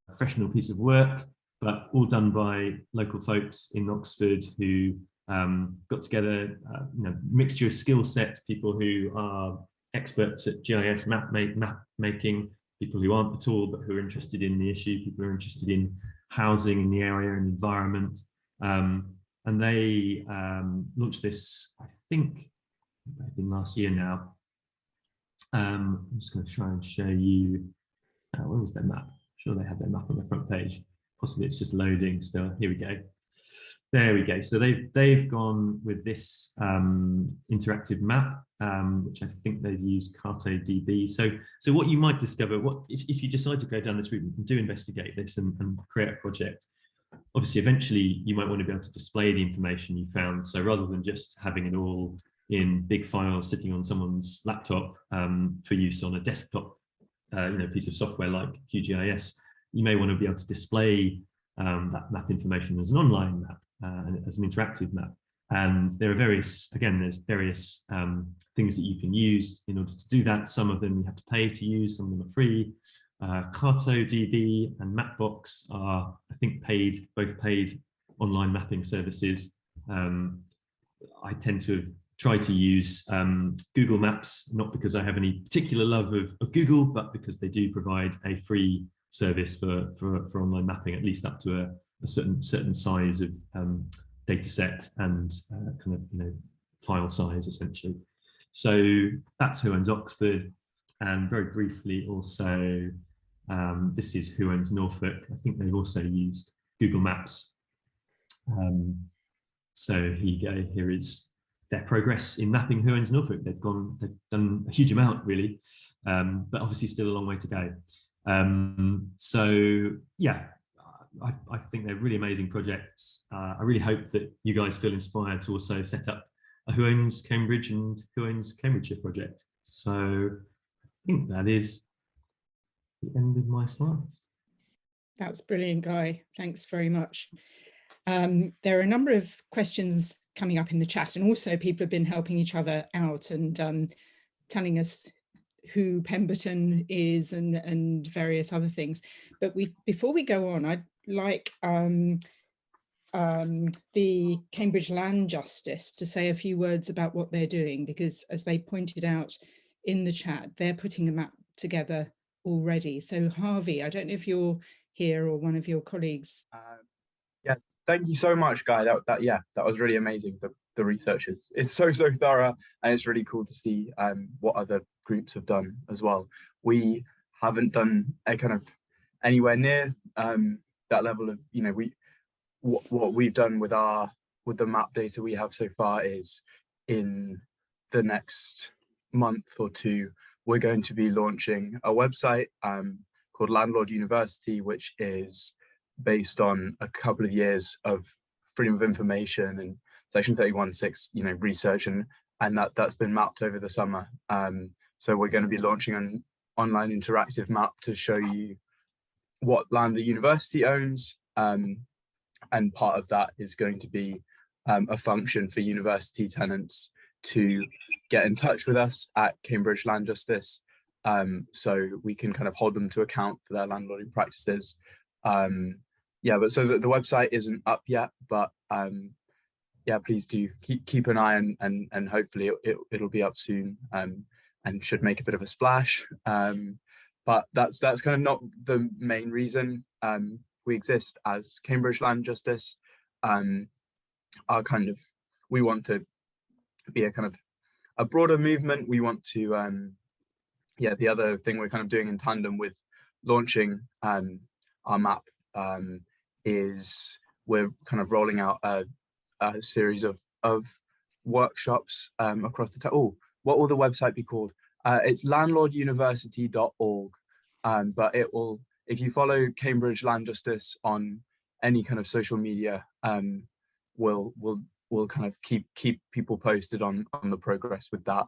professional piece of work, but all done by local folks in Oxford who got together, mixture of skill sets, people who are experts at GIS map making, people who aren't at all, but who are interested in the issue, people who are interested in housing in the area and the environment. And they launched this, I think, in last year now. I'm just going to try and show you, where was their map? I'm sure they have their map on the front page. Possibly it's just loading still. Here we go. There we go. So they've gone with this interactive map, which I think they've used CartoDB. So what you might discover, if you decide to go down this route and do investigate this and create a project, obviously eventually you might want to be able to display the information you found. So rather than just having it all in big files sitting on someone's laptop for use on a desktop piece of software like QGIS, you may want to be able to display that map information as an online map, as an interactive map. And there are various things that you can use in order to do that. Some of them you have to pay to use, some of them are free. CartoDB and Mapbox are, I think, both paid online mapping services. I tend to have tried to use Google Maps, not because I have any particular love of Google, but because they do provide a free service for online mapping, at least up to a certain size of data set and kind of, file size, essentially. So that's Who Owns Oxford. And very briefly also, this is Who Owns Norfolk. I think they've also used Google Maps. So here you go. Here is their progress in mapping Who Owns Norfolk. They've done a huge amount, really, but obviously still a long way to go. So yeah, I think they're really amazing projects. I really hope that you guys feel inspired to also set up a Who Owns Cambridge and Who Owns Cambridgeshire project. So I think that is the end of my slides. That's brilliant, Guy. Thanks very much. There are a number of questions coming up in the chat, and also people have been helping each other out and telling us who Pemberton is and various other things. But before we go on, I'd like the Cambridge Land Justice to say a few words about what they're doing, because as they pointed out in the chat, they're putting a map together already. So Harvey, I don't know if you're here or one of your colleagues. Yeah, thank you so much, Guy. That was really amazing. The research is so thorough, and it's really cool to see what other groups have done as well. We haven't done a kind of anywhere near that level of, what we've done with the map data we have so far is, in the next month or two, we're going to be launching a website called Landlord University, which is based on a couple of years of freedom of information and Section 31(6), research, and that's been mapped over the summer. So we're going to be launching an online interactive map to show you what land the university owns, and part of that is going to be a function for university tenants to get in touch with us at Cambridge Land Justice, so we can kind of hold them to account for their landlording practices. But so the website isn't up yet, but please do keep an eye, and hopefully it'll be up soon, and should make a bit of a splash. But that's kind of not the main reason we exist as Cambridge Land Justice. We want to be a kind of a broader movement. We want to the other thing we're kind of doing in tandem with launching our map is we're kind of rolling out a series of workshops across the town. Oh, what will the website be called? It's landlorduniversity.org, but it will, if you follow Cambridge Land Justice on any kind of social media, we'll kind of keep people posted on the progress with that.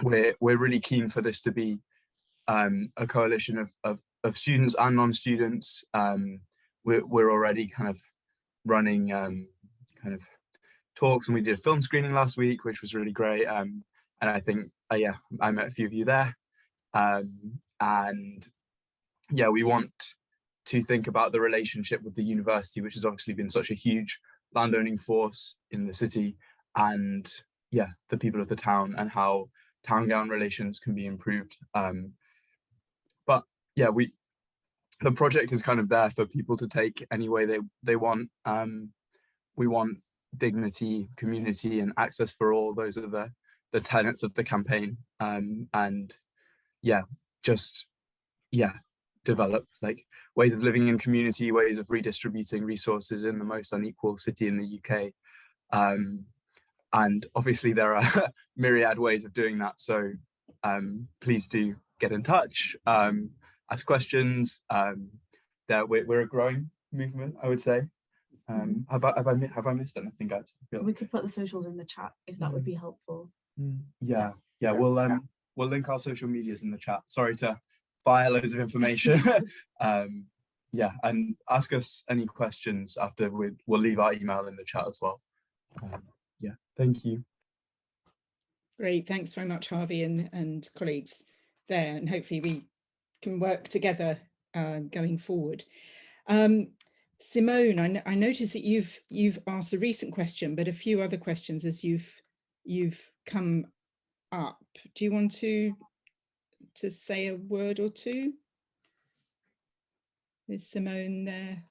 We're really keen for this to be a coalition of students and non-students. We're already kind of running kind of talks, and we did a film screening last week, which was really great. And I think I met a few of you there. And yeah, we want to think about the relationship with the university, which has obviously been such a huge landowning force in the city, and the people of the town, and how town-gown relations can be improved. But yeah, the project is kind of there for people to take any way they want. We want dignity, community, and access for all. Those are the tenets of the campaign. And develop like ways of living in community, ways of redistributing resources in the most unequal city in the UK. And obviously there are myriad ways of doing that. So please do get in touch, ask questions. We're a growing movement, I would say. Have I missed anything, guys? We could put the socials in the chat if that would be helpful. We'll link our social medias in the chat. Sorry to fire loads of information. And ask us any questions after. We'll leave our email in the chat as well. Thank you. Great, thanks very much, Harvey and colleagues there, and hopefully we can work together going forward. Simone, I notice that you've asked a recent question, but a few other questions as you've come up. Do you want to say a word or two? Is Simone there?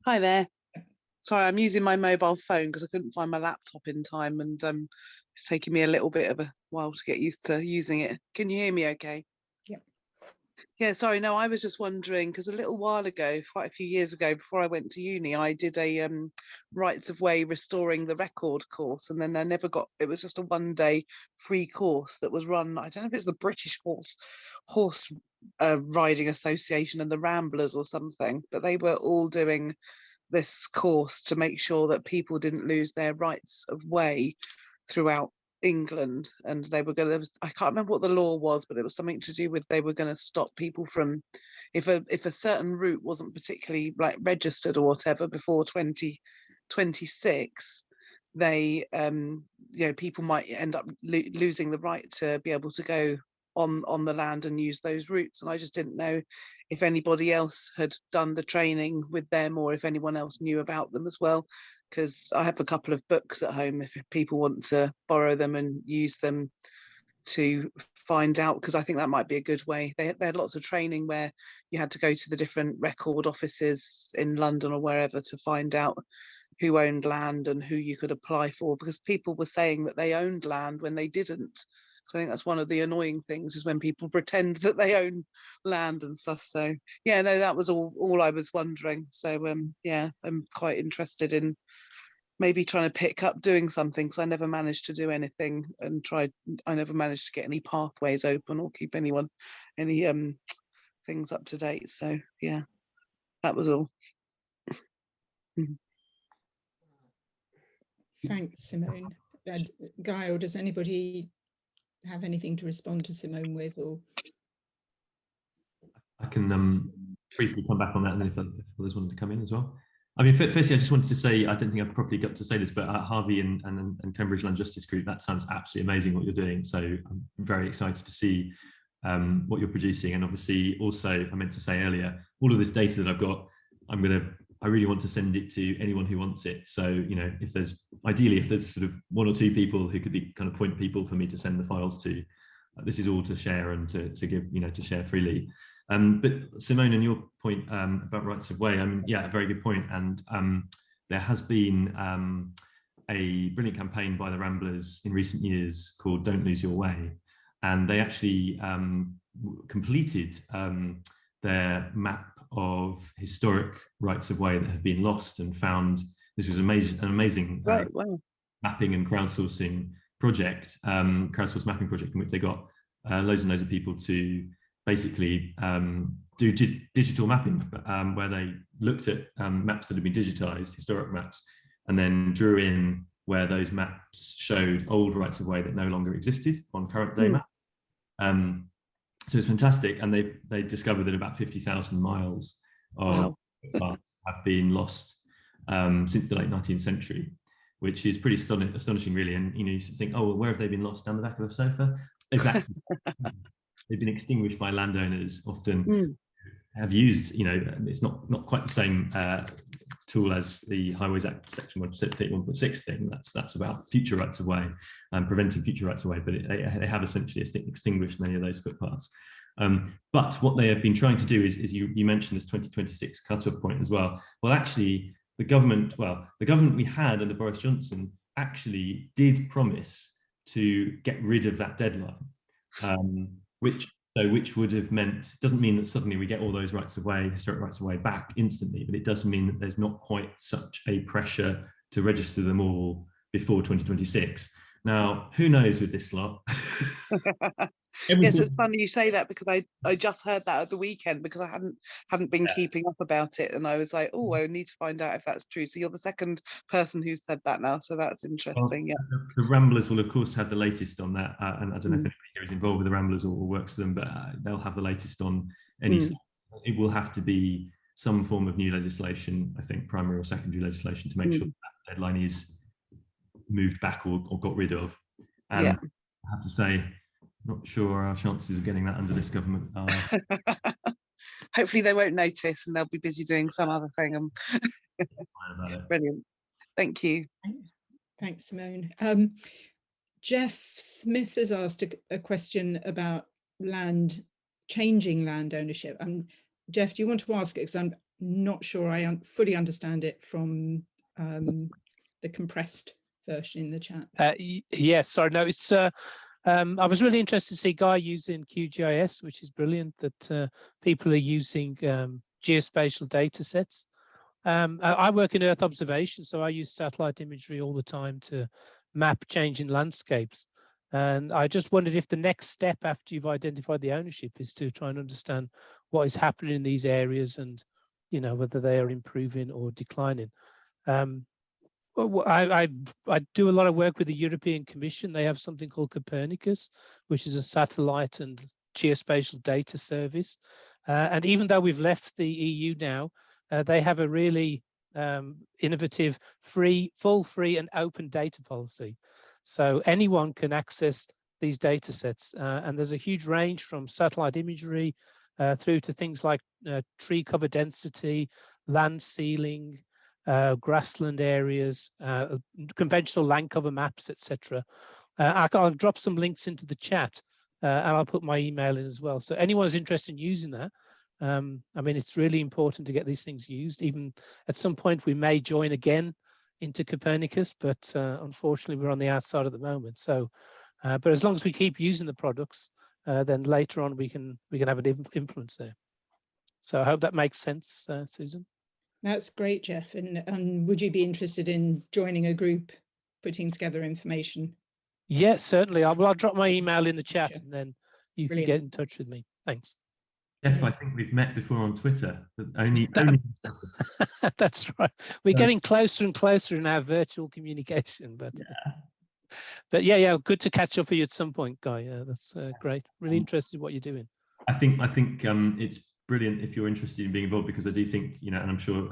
Hi there. Sorry, I'm using my mobile phone because I couldn't find my laptop in time, and it's taking me a little bit of a while to get used to using it. Can you hear me okay? Yep. Yeah, sorry, no, I was just wondering, because a little while ago, quite a few years ago, before I went to uni, I did a Rights of Way Restoring the Record course, and then I never got, it was just a one-day free course that was run, I don't know if it's the British Horse Riding Association and the Ramblers or something, but they were all doing this course to make sure that people didn't lose their rights of way throughout England. And they were going to, I can't remember what the law was, but it was something to do with they were going to stop people from, if a certain route wasn't particularly like registered or whatever before 2026, they people might end up losing the right to be able to go on the land and use those routes. And I just didn't know if anybody else had done the training with them or if anyone else knew about them as well, because I have a couple of books at home if people want to borrow them and use them to find out, because I think that might be a good way. They had lots of training where you had to go to the different record offices in London or wherever to find out who owned land and who you could apply for, because people were saying that they owned land when they didn't. So I think that's one of the annoying things, is when people pretend that they own land and stuff. So yeah, no, that was all I was wondering. So yeah, I'm quite interested in maybe trying to pick up doing something, because I never managed to do anything and I never managed to get any pathways open or keep any things up to date. So yeah, that was all. Thanks, Simone. Guy, or does anybody have anything to respond to Simone with? Or I can briefly come back on that, and then if others wanted to come in as well. I mean, firstly, I just wanted to say, I don't think I've properly got to say this, but Harvey and Cambridge Land Justice Group, that sounds absolutely amazing what you're doing. So I'm very excited to see what you're producing. And obviously, also, I meant to say earlier, all of this data that I've got, I really want to send it to anyone who wants it. So, you know, ideally, if there's sort of one or two people who could be kind of point people for me to send the files to, this is all to share and to give, you know, to share freely. But Simone, and your point about rights of way, I mean, yeah, a very good point. And there has been a brilliant campaign by the Ramblers in recent years called Don't Lose Your Way. And they actually completed their map of historic rights of way that have been lost, and found this was an amazing Wow. mapping and crowdsourcing project, crowdsourced mapping project, in which they got loads and loads of people to basically do digital mapping, where they looked at maps that had been digitized, historic maps, and then drew in where those maps showed old rights of way that no longer existed on current day map. So it's fantastic, and they discovered that about 50,000 miles of paths have been lost since the late 19th century, which is pretty astonishing, really. And you know, you think, oh, well, where have they been lost? Down the back of a sofa? They've been extinguished by landowners, often have used, you know, it's not quite the same tool as the Highways Act section 131.6 thing. That's about future rights of way and preventing future rights of way, but they have essentially extinguished many of those footpaths. But what they have been trying to do is you mentioned this 2026 cutoff point as well. Well, actually, the government we had under Boris Johnson actually did promise to get rid of that deadline, which would have meant, doesn't mean that suddenly we get all those rights of way, historic rights of way back instantly, but it does mean that there's not quite such a pressure to register them all before 2026. Now, who knows with this lot? Yes, it's funny you say that, because I just heard that at the weekend, because I hadn't been keeping up about it, and I was like, oh, I need to find out if that's true. So you're the second person who said that now, so that's interesting. Well, yeah, the Ramblers will of course have the latest on that, and I don't know if anybody here is involved with the Ramblers or works with them, but they'll have the latest on any. It will have to be some form of new legislation, I think, primary or secondary legislation, to make sure that deadline is moved back or got rid of. And I have to say, not sure our chances of getting that under this government are. hopefully they won't notice and they'll be busy doing some other thing. Brilliant. Thank you. Thanks, Simone. Jeff Smith has asked a question about changing land ownership. Jeff, do you want to ask it? Because I'm not sure I fully understand it from the compressed version in the chat. Yes, sorry, no, it's I was really interested to see Guy using QGIS, which is brilliant, that people are using geospatial data sets. I work in Earth observation, so I use satellite imagery all the time to map changing landscapes. And I just wondered if the next step after you've identified the ownership is to try and understand what is happening in these areas and, you know, whether they are improving or declining. I do a lot of work with the European Commission. They have something called Copernicus, which is a satellite and geospatial data service. And even though we've left the EU now, they have a really innovative, full free and open data policy. So anyone can access these data sets. And there's a huge range from satellite imagery through to things like tree cover density, land ceiling, grassland areas, conventional land cover maps, etc. I'll drop some links into the chat and I'll put my email in as well. So anyone who's interested in using that, I mean, it's really important to get these things used. Even at some point we may join again into Copernicus, but unfortunately we're on the outside at the moment. So, but as long as we keep using the products, then later on we can have an influence there. So I hope that makes sense, Susan. That's great, Jeff. And would you be interested in joining a group putting together information? Yes, certainly. I'll drop my email in the chat, Sure. and then you Brilliant. can get in touch with me. Thanks. Jeff, I think we've met before on Twitter. But only... That's right. We're getting closer and closer in our virtual communication. But yeah, good to catch up with you at some point, Guy. Yeah, that's great. Really interested in what you're doing. I think it's brilliant if you're interested in being involved, because I do think, you know, and I'm sure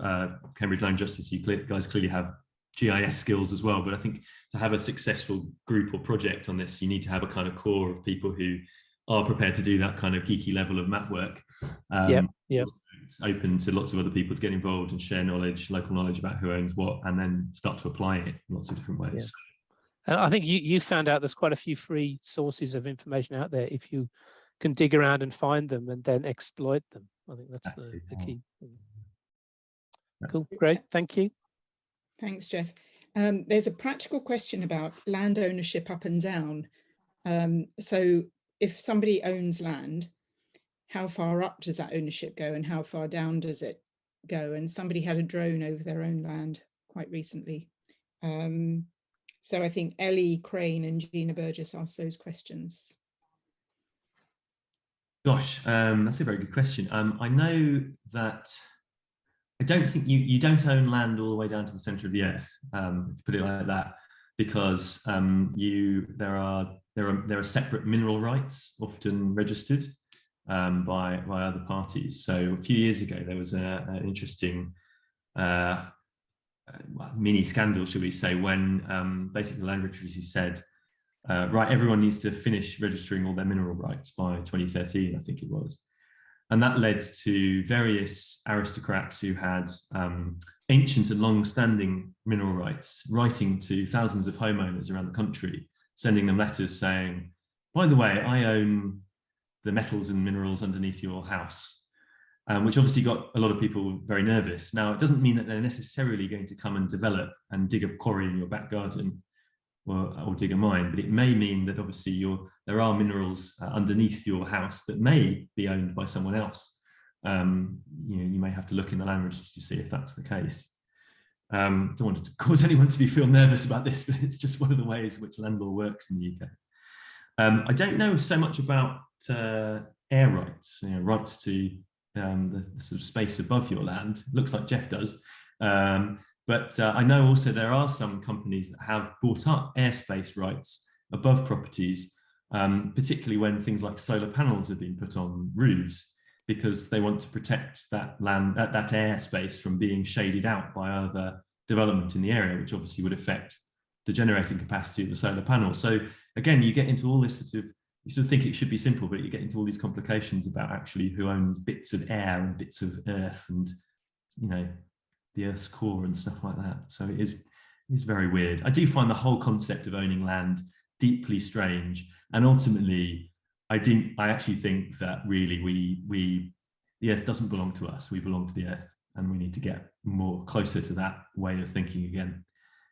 Cambridge Land Justice, you guys clearly have GIS skills as well, but I think to have a successful group or project on this, you need to have a kind of core of people who are prepared to do that kind of geeky level of map work. Yeah. It's open to lots of other people to get involved and share knowledge, local knowledge about who owns what, and then start to apply it in lots of different ways. Yeah. And I think you found out there's quite a few free sources of information out there if you can dig around and find them and then exploit them. I think that's the key. Cool, great, thank you. Thanks, Jeff. There's a practical question about land ownership up and down. So if somebody owns land, how far up does that ownership go and how far down does it go? And somebody had a drone over their own land quite recently. So I think Ellie Crane and Gina Burgess asked those questions. Gosh, that's a very good question. I know that I don't think you don't own land all the way down to the centre of the earth, to put it like that, because there are separate mineral rights often registered by other parties. So a few years ago there was an interesting mini scandal, should we say, when basically the Land Registry said, right, everyone needs to finish registering all their mineral rights by 2013, I think it was. And that led to various aristocrats who had ancient and long-standing mineral rights writing to thousands of homeowners around the country, sending them letters saying, by the way, I own the metals and minerals underneath your house, which obviously got a lot of people very nervous. Now, it doesn't mean that they're necessarily going to come and develop and dig a quarry in your back garden, or dig a mine, but it may mean that obviously there are minerals underneath your house that may be owned by someone else. You may have to look in the Land Registry to see if that's the case. Don't want to cause anyone to feel nervous about this, but it's just one of the ways in which land law works in the UK. I don't know so much about air rights, rights to the sort of space above your land. It looks like Jeff does. But I know also there are some companies that have bought up airspace rights above properties, particularly when things like solar panels have been put on roofs, because they want to protect that land, that airspace from being shaded out by other development in the area, which obviously would affect the generating capacity of the solar panel. So again, you get into all this sort of you sort of think it should be simple, but you get into all these complications about actually who owns bits of air and bits of earth and, you know, the earth's core and stuff like that. So it's very weird. I do find the whole concept of owning land deeply strange. And ultimately, I actually think that really the earth doesn't belong to us. We belong to the earth, and we need to get more closer to that way of thinking again.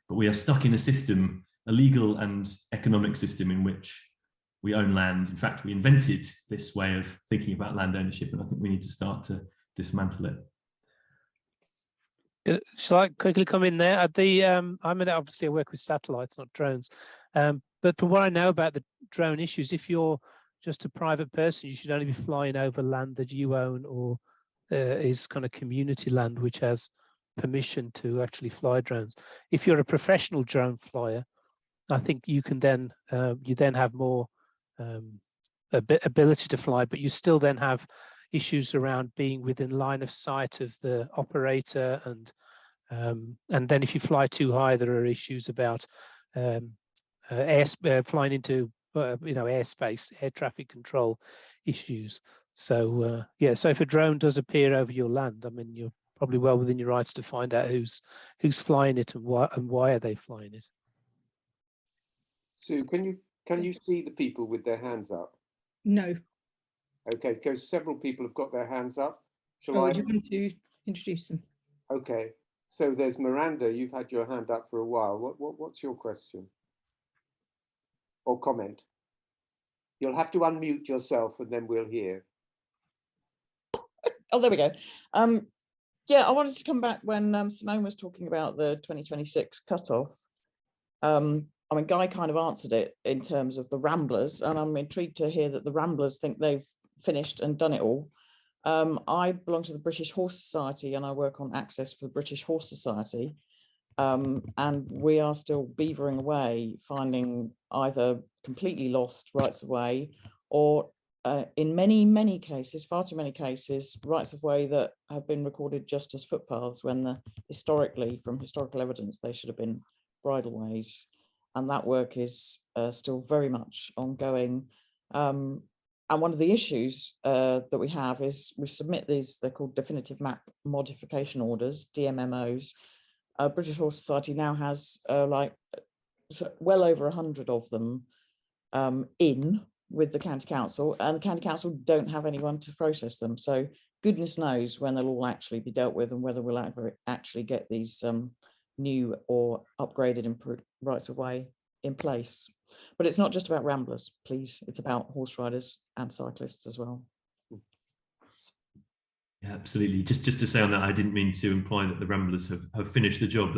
But we are stuck in a system, a legal and economic system, in which we own land. In fact, we invented this way of thinking about land ownership, and I think we need to start to dismantle it. Shall I quickly come in there? Obviously I work with satellites, not drones. But from what I know about the drone issues, if you're just a private person, you should only be flying over land that you own or is kind of community land, which has permission to actually fly drones. If you're a professional drone flyer, I think you can then have more ability to fly, but you still then have issues around being within line of sight of the operator, and then if you fly too high, there are issues about flying into airspace, air traffic control issues. So so if a drone does appear over your land, I mean, you're probably well within your rights to find out who's flying it and why are they flying it. Sue, can you see the people with their hands up? No. Okay, because several people have got their hands up. Shall I? Do you want to introduce them? Okay, so there's Miranda. You've had your hand up for a while. What's your question or comment? You'll have to unmute yourself, and then we'll hear. Oh, there we go. Yeah, I wanted to come back when Simone was talking about the 2026 cutoff. I mean, Guy kind of answered it in terms of the Ramblers, and I'm intrigued to hear that the Ramblers think they've finished and done it all. I belong to the British Horse Society, and I work on access for the British Horse Society, and we are still beavering away, finding either completely lost rights of way, or in many cases, far too many cases, rights of way that have been recorded just as footpaths, when from historical evidence, they should have been bridleways. And that work is still very much ongoing. And one of the issues that we have is we submit these, they're called definitive map modification orders, DMMOs. British Horse Society now has well over 100 of them in with the County Council, and the County Council don't have anyone to process them. So goodness knows when they'll all actually be dealt with and whether we'll ever actually get these new or upgraded improved rights of way in place. But it's not just about ramblers, please. It's about horse riders and cyclists as well. Yeah, absolutely. Just to say on that, I didn't mean to imply that the Ramblers have finished the job.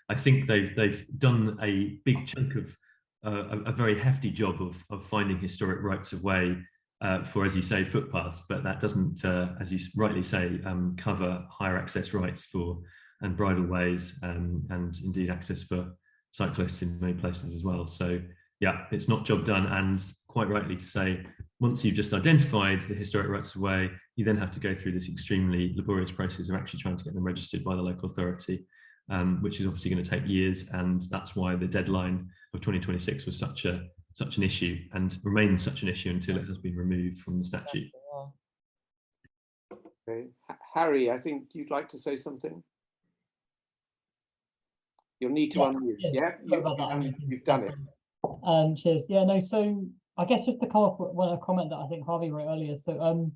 I think they've done a big chunk of a very hefty job of finding historic rights of way for, as you say, footpaths, but that doesn't, as you rightly say, cover higher access rights for and bridleways and indeed access for cyclists in many places as well. So yeah, it's not job done. And quite rightly to say, once you've just identified the historic rights of way, you then have to go through this extremely laborious process of actually trying to get them registered by the local authority, which is obviously going to take years. And that's why the deadline of 2026 was such an issue and remains such an issue until it has been removed from the statute. Okay, Harry, I think you'd like to say something. You'll need to unmute. Yeah, you've done it. Cheers. Yeah, no, so I guess just to come off with a comment that I think Harvey wrote earlier. So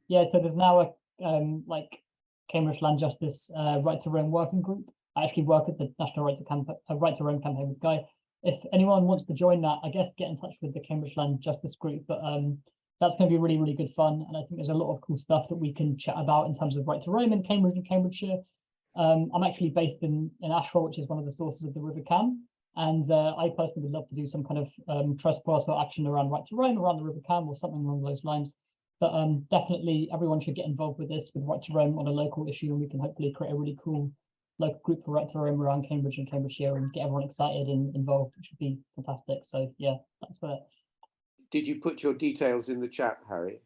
yeah, so there's now a like Cambridge Land Justice Right to Roam working group. I actually work at the National Right to Roam campaign with Guy. If anyone wants to join that, I guess get in touch with the Cambridge Land Justice group. But that's going to be really, really good fun. And I think there's a lot of cool stuff that we can chat about in terms of right to roam in Cambridge and Cambridgeshire. I'm actually based in Ashwell, which is one of the sources of the River Cam. And I personally would love to do some kind of trespass or action around right to roam around the River Cam or something along those lines. But definitely everyone should get involved with this, with right to roam on a local issue, and we can hopefully create a really cool local group for right to roam around Cambridge and Cambridgeshire and get everyone excited and involved, which would be fantastic. So yeah, that's where. Did you put your details in the chat, Harry?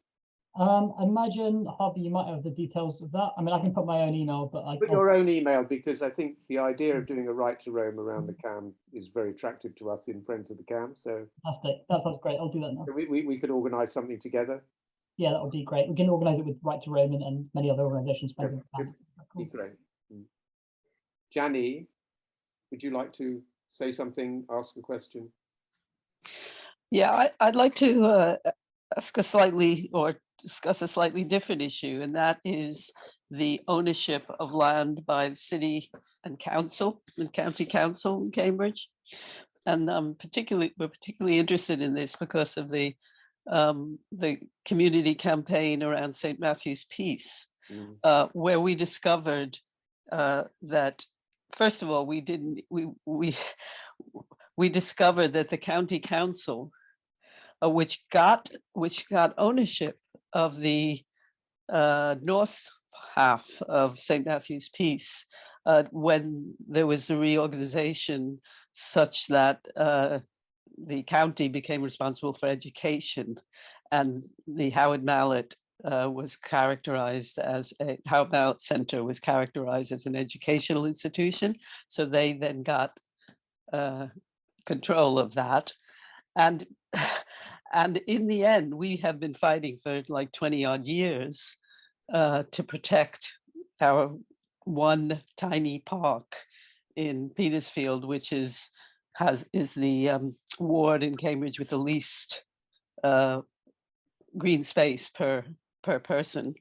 Imagine, Harvey, you might have the details of that. I mean, I can put my own email, but Put your own email, because I think the idea of doing a right to roam around the CAM is very attractive to us in Friends of the CAM. So fantastic. That sounds great. I'll do that now. We could organise something together. Yeah, that would be great. We can organise it with Right to Roam and many other organisations. Yeah, be great. Jani, would you like to say something, ask a question? Yeah, I'd like to ask a slightly, or discuss a slightly different issue, and that is the ownership of land by the city and council and county council in Cambridge. And we're particularly interested in this because of the community campaign around St. Matthew's Peace, where we discovered that, first of all, we discovered that the county council, which got ownership of the north half of St. Matthew's Peace when there was a reorganization such that the county became responsible for education, and the Howard Mallet was characterized as Howard Mallet Center was characterized as an educational institution. So they then got control of that, and in the end, we have been fighting for like 20 odd years to protect our one tiny park in Petersfield, which is the ward in Cambridge with the least green space per person,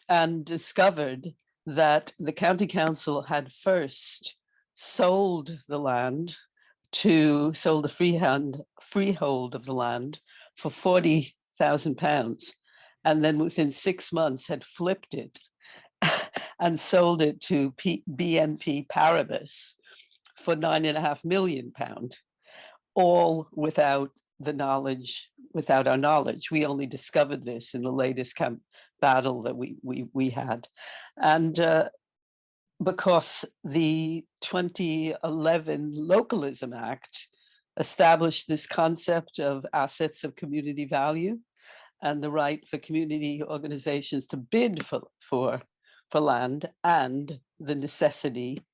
and discovered that the county council had first sold the land sold the freehold of the land for £40,000, and then within 6 months had flipped it and sold it to BNP Paribas for £9.5 million, all without our knowledge. We only discovered this in the latest battle that we had, and because the 2011 Localism Act established this concept of assets of community value and the right for community organizations to bid for land, and the necessity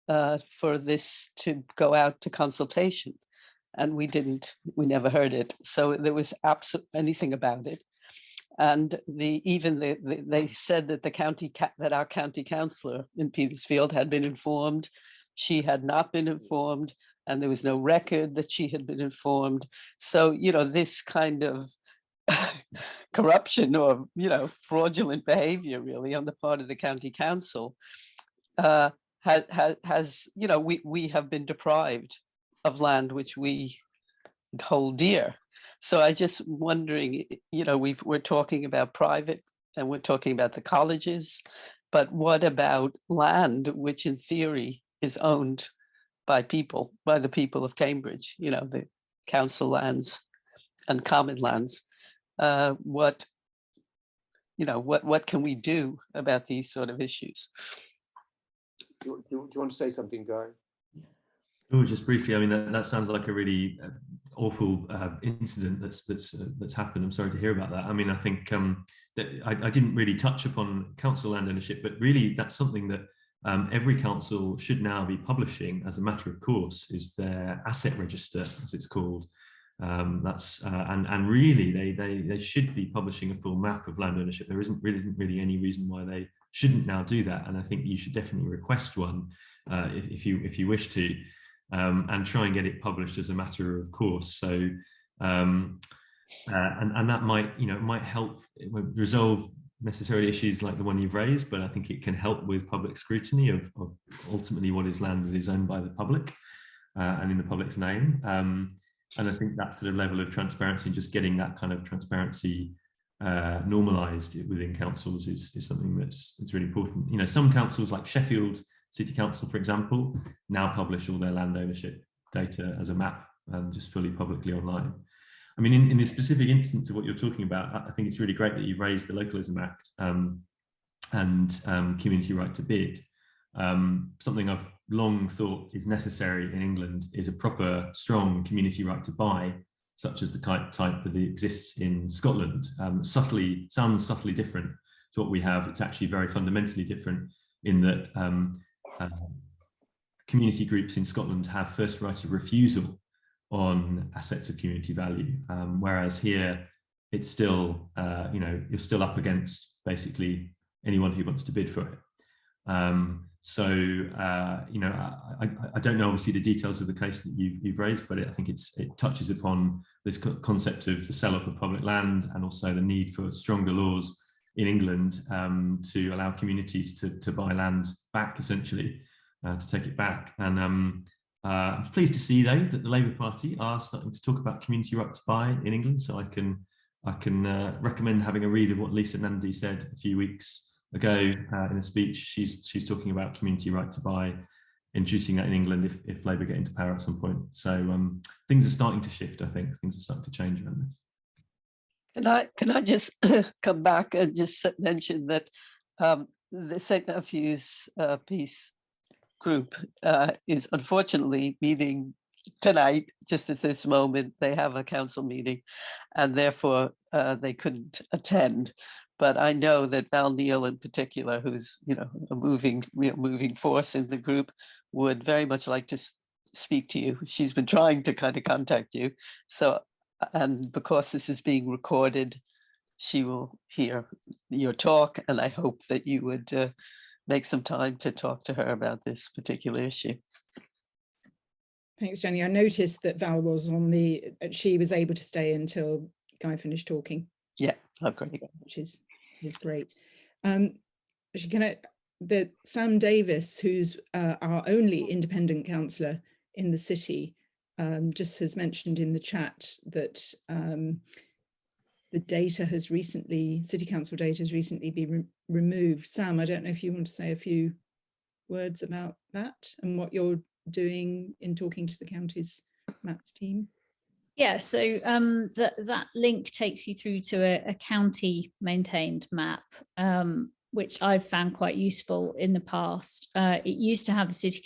for this to go out to consultation. And we never heard it. So there was absolutely anything about it. And they said that that our county councillor in Petersfield had been informed. She had not been informed, and there was no record that she had been informed. So, this kind of corruption or, fraudulent behavior really on the part of the county council has, we have been deprived of land which we hold dear. So I just wondering, we're talking about private and we're talking about the colleges, but what about land which in theory is owned by the people of Cambridge, the council lands and common lands? What can we do about these sort of issues? Do you want to say something, Guy? Oh, just briefly. I mean, that sounds like a really awful incident that's happened. I'm sorry to hear about that. I mean, I think that I didn't really touch upon council land ownership, but really that's something that every council should now be publishing as a matter of course, is their asset register, as it's called. And really they should be publishing a full map of land ownership. There isn't really any reason why they shouldn't now do that, and I think you should definitely request one if you wish to. And try and get it published as a matter of course. So, and that might help. It won't resolve necessarily issues like the one you've raised, but I think it can help with public scrutiny of ultimately what is land that is owned by the public and in the public's name. And I think that sort of level of transparency and just getting that kind of transparency normalised within councils is something that's really important. Some councils like Sheffield City Council, for example, now publish all their land ownership data as a map, just fully publicly online. I mean, in the specific instance of what you're talking about, I think it's really great that you've raised the Localism Act and community right to bid. Something I've long thought is necessary in England is a proper, strong community right to buy, such as the type that exists in Scotland. Sounds subtly different to what we have. It's actually very fundamentally different in that community groups in Scotland have first right of refusal on assets of community value, whereas here it's still, you're still up against basically anyone who wants to bid for it. I don't know obviously the details of the case that you've raised, but I think it touches upon this concept of the sell-off of public land, and also the need for stronger laws in England to allow communities to buy land back, essentially, to take it back. And I'm pleased to see, though, that the Labour Party are starting to talk about community right to buy in England. So I can recommend having a read of what Lisa Nandy said a few weeks ago in a speech. She's talking about community right to buy, introducing that in England if Labour get into power at some point. So things are starting to shift. I think things are starting to change around this. Can I just come back and just mention that the St. Matthew's Peace Group is unfortunately meeting tonight, just at this moment. They have a council meeting, and therefore they couldn't attend. But I know that Val Neal in particular, who's a moving force in the group, would very much like to speak to you. She's been trying to kind of contact you. So, and because this is being recorded, she will hear your talk, and I hope that you would make some time to talk to her about this particular issue. Thanks, Jenny. I noticed that Val was on she was able to stay until Guy finished talking. Yeah, oh, great. Which is great. Sam Davis, who's our only independent councillor in the city, just has mentioned in the chat that the city council data has recently been removed. Sam, I don't know if you want to say a few words about that and what you're doing in talking to the county's maps team. Yeah, so that link takes you through to a county maintained map, which I've found quite useful in the past. It used to have the city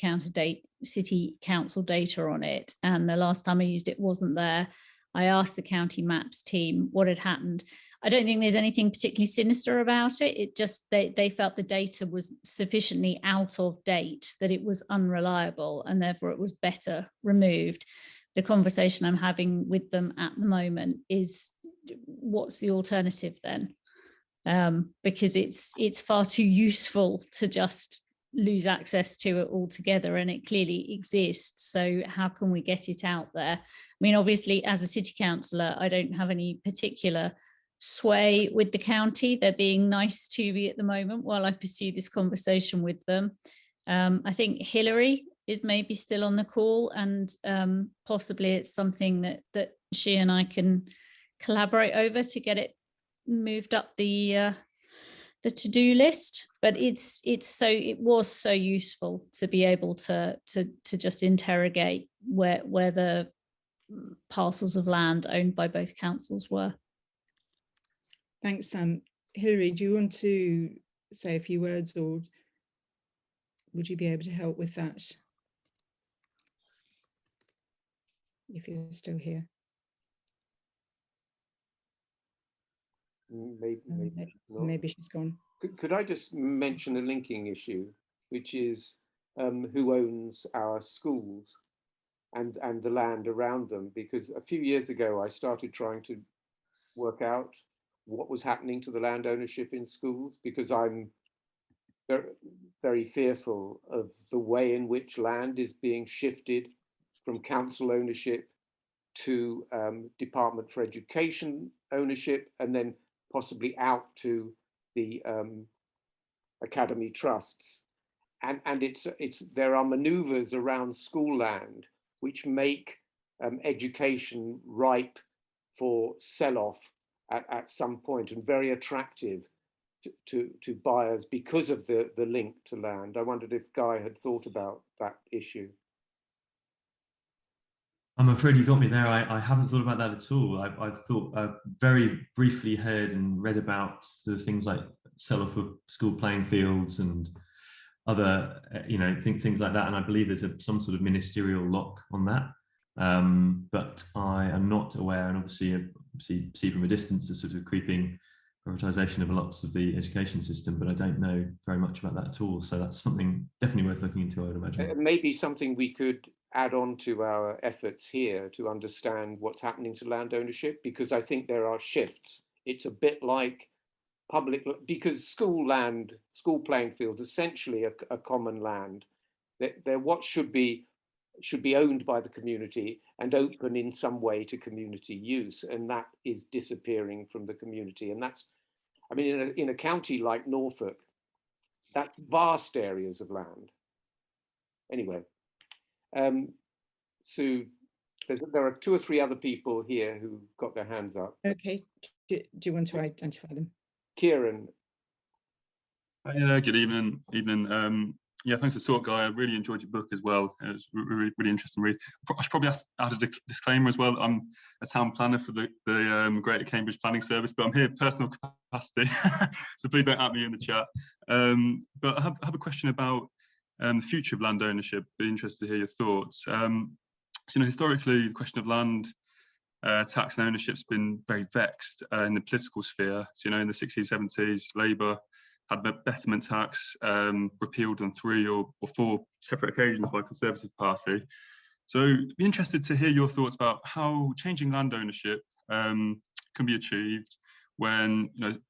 council data on it, and the last time I used it wasn't there. I asked the county maps team what had happened. I don't think there's anything particularly sinister about it. It just, they felt the data was sufficiently out of date that it was unreliable, and therefore it was better removed. The conversation I'm having with them at the moment is, what's the alternative then? Because it's far too useful to just lose access to it altogether, and it clearly exists. So how can we get it out there? I mean, obviously, as a city councillor, I don't have any particular sway with the county. They're being nice to me at the moment while I pursue this conversation with them. I think Hilary is maybe still on the call, and possibly it's something that she and I can collaborate over to get it moved up the to-do list. But it was so useful to be able to just interrogate where the parcels of land owned by both councils were. Thanks, Sam. Hilary, do you want to say a few words, or would you be able to help with that if you're still here? Maybe she's gone. Could I just mention a linking issue, which is who owns our schools and the land around them? Because a few years ago, I started trying to work out what was happening to the land ownership in schools, because I'm very, very fearful of the way in which land is being shifted from council ownership to Department for Education ownership, and then possibly out to the academy trusts. And there are maneuvers around school land which make education ripe for sell-off at some point, and very attractive to buyers because of the link to land. I wondered if Guy had thought about that issue. I'm afraid you got me there. I haven't thought about that at all. I've very briefly heard and read about the things like sell-off of school playing fields and other, things like that. And I believe there's some sort of ministerial lock on that. But I am not aware, and obviously see from a distance the sort of creeping privatisation of lots of the education system, but I don't know very much about that at all. So that's something definitely worth looking into, I would imagine. Maybe something we could add on to our efforts here to understand what's happening to land ownership, because I think there are shifts. It's a bit like public, because school land, school playing fields, essentially a common land. They're what should be owned by the community and open in some way to community use, and that is disappearing from the community. And that's, I mean, in a county like Norfolk, that's vast areas of land. Anyway, Sue, there are 2 or 3 other people here who got their hands up. Okay, do you want to identify them? Kieran. Hi, good evening. Yeah, thanks for the talk, Guy. I really enjoyed your book as well. It was really, really interesting read. I should probably add a disclaimer as well. I'm a town planner for the Greater Cambridge Planning Service, but I'm here in personal capacity, so please don't at me in the chat. But I have a question about the future of land ownership. Be interested to hear your thoughts. So, historically, the question of land tax and ownership has been very vexed in the political sphere. So, in the 60s, 70s, Labour had the betterment tax repealed on 3 or 4 separate occasions by Conservative Party. So be interested to hear your thoughts about how changing land ownership can be achieved when kind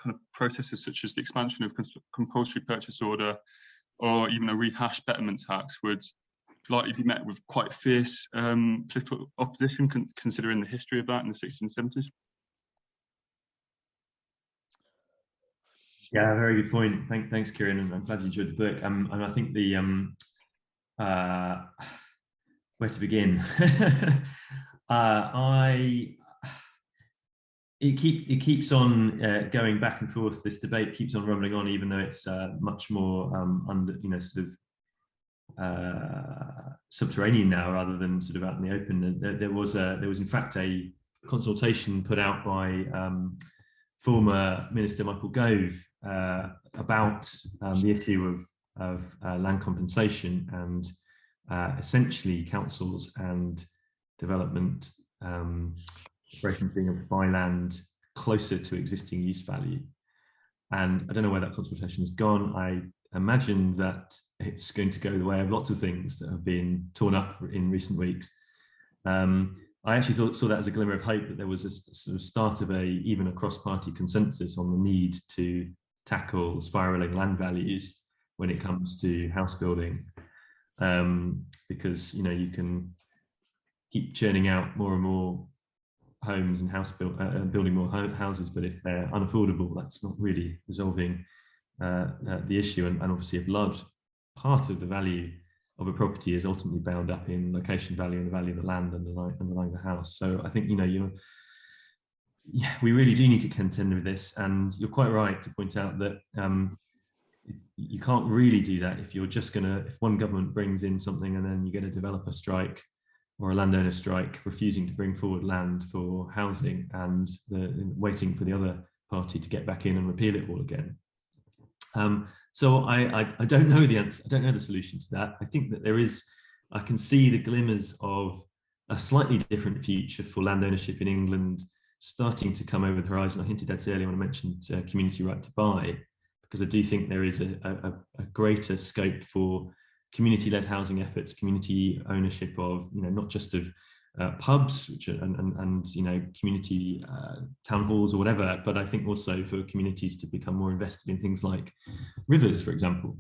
of processes such as the expansion of compulsory purchase order or even a rehashed betterment tax would likely be met with quite fierce political opposition, considering the history of that in the 60s and 70s. Yeah, very good point. Thanks, Kieran, and I'm glad you enjoyed the book. And I think the where to begin? It keeps on going back and forth. This debate keeps on rumbling on, even though it's much more under, sort of subterranean now, rather than sort of out in the open. There was in fact a consultation put out by former Minister Michael Gove about the issue of land compensation and essentially councils and development corporations being able to buy land closer to existing use value. And I don't know where that consultation has gone. I imagine that it's going to go the way of lots of things that have been torn up in recent weeks. I actually saw that as a glimmer of hope, that there was a sort of start of even a cross-party consensus on the need to tackle spiraling land values when it comes to house building, because you can keep churning out more and more homes and building more houses, but if they're unaffordable, that's not really resolving the issue. And obviously, a large part of the value of a property is ultimately bound up in location value and the value of the land underlying the house. So I think we really do need to contend with this, and you're quite right to point out that you can't really do that if you're just if one government brings in something and then you get a developer strike or a landowner strike refusing to bring forward land for housing and waiting for the other party to get back in and repeal it all again. So I don't know the answer. I don't know the solution to that. I think that I can see the glimmers of a slightly different future for land ownership in England starting to come over the horizon. I hinted at earlier when I mentioned community right to buy, because I do think there is a greater scope for community-led housing efforts, community ownership of, not just of pubs, which are, and community town halls or whatever, but I think also for communities to become more invested in things like rivers, for example.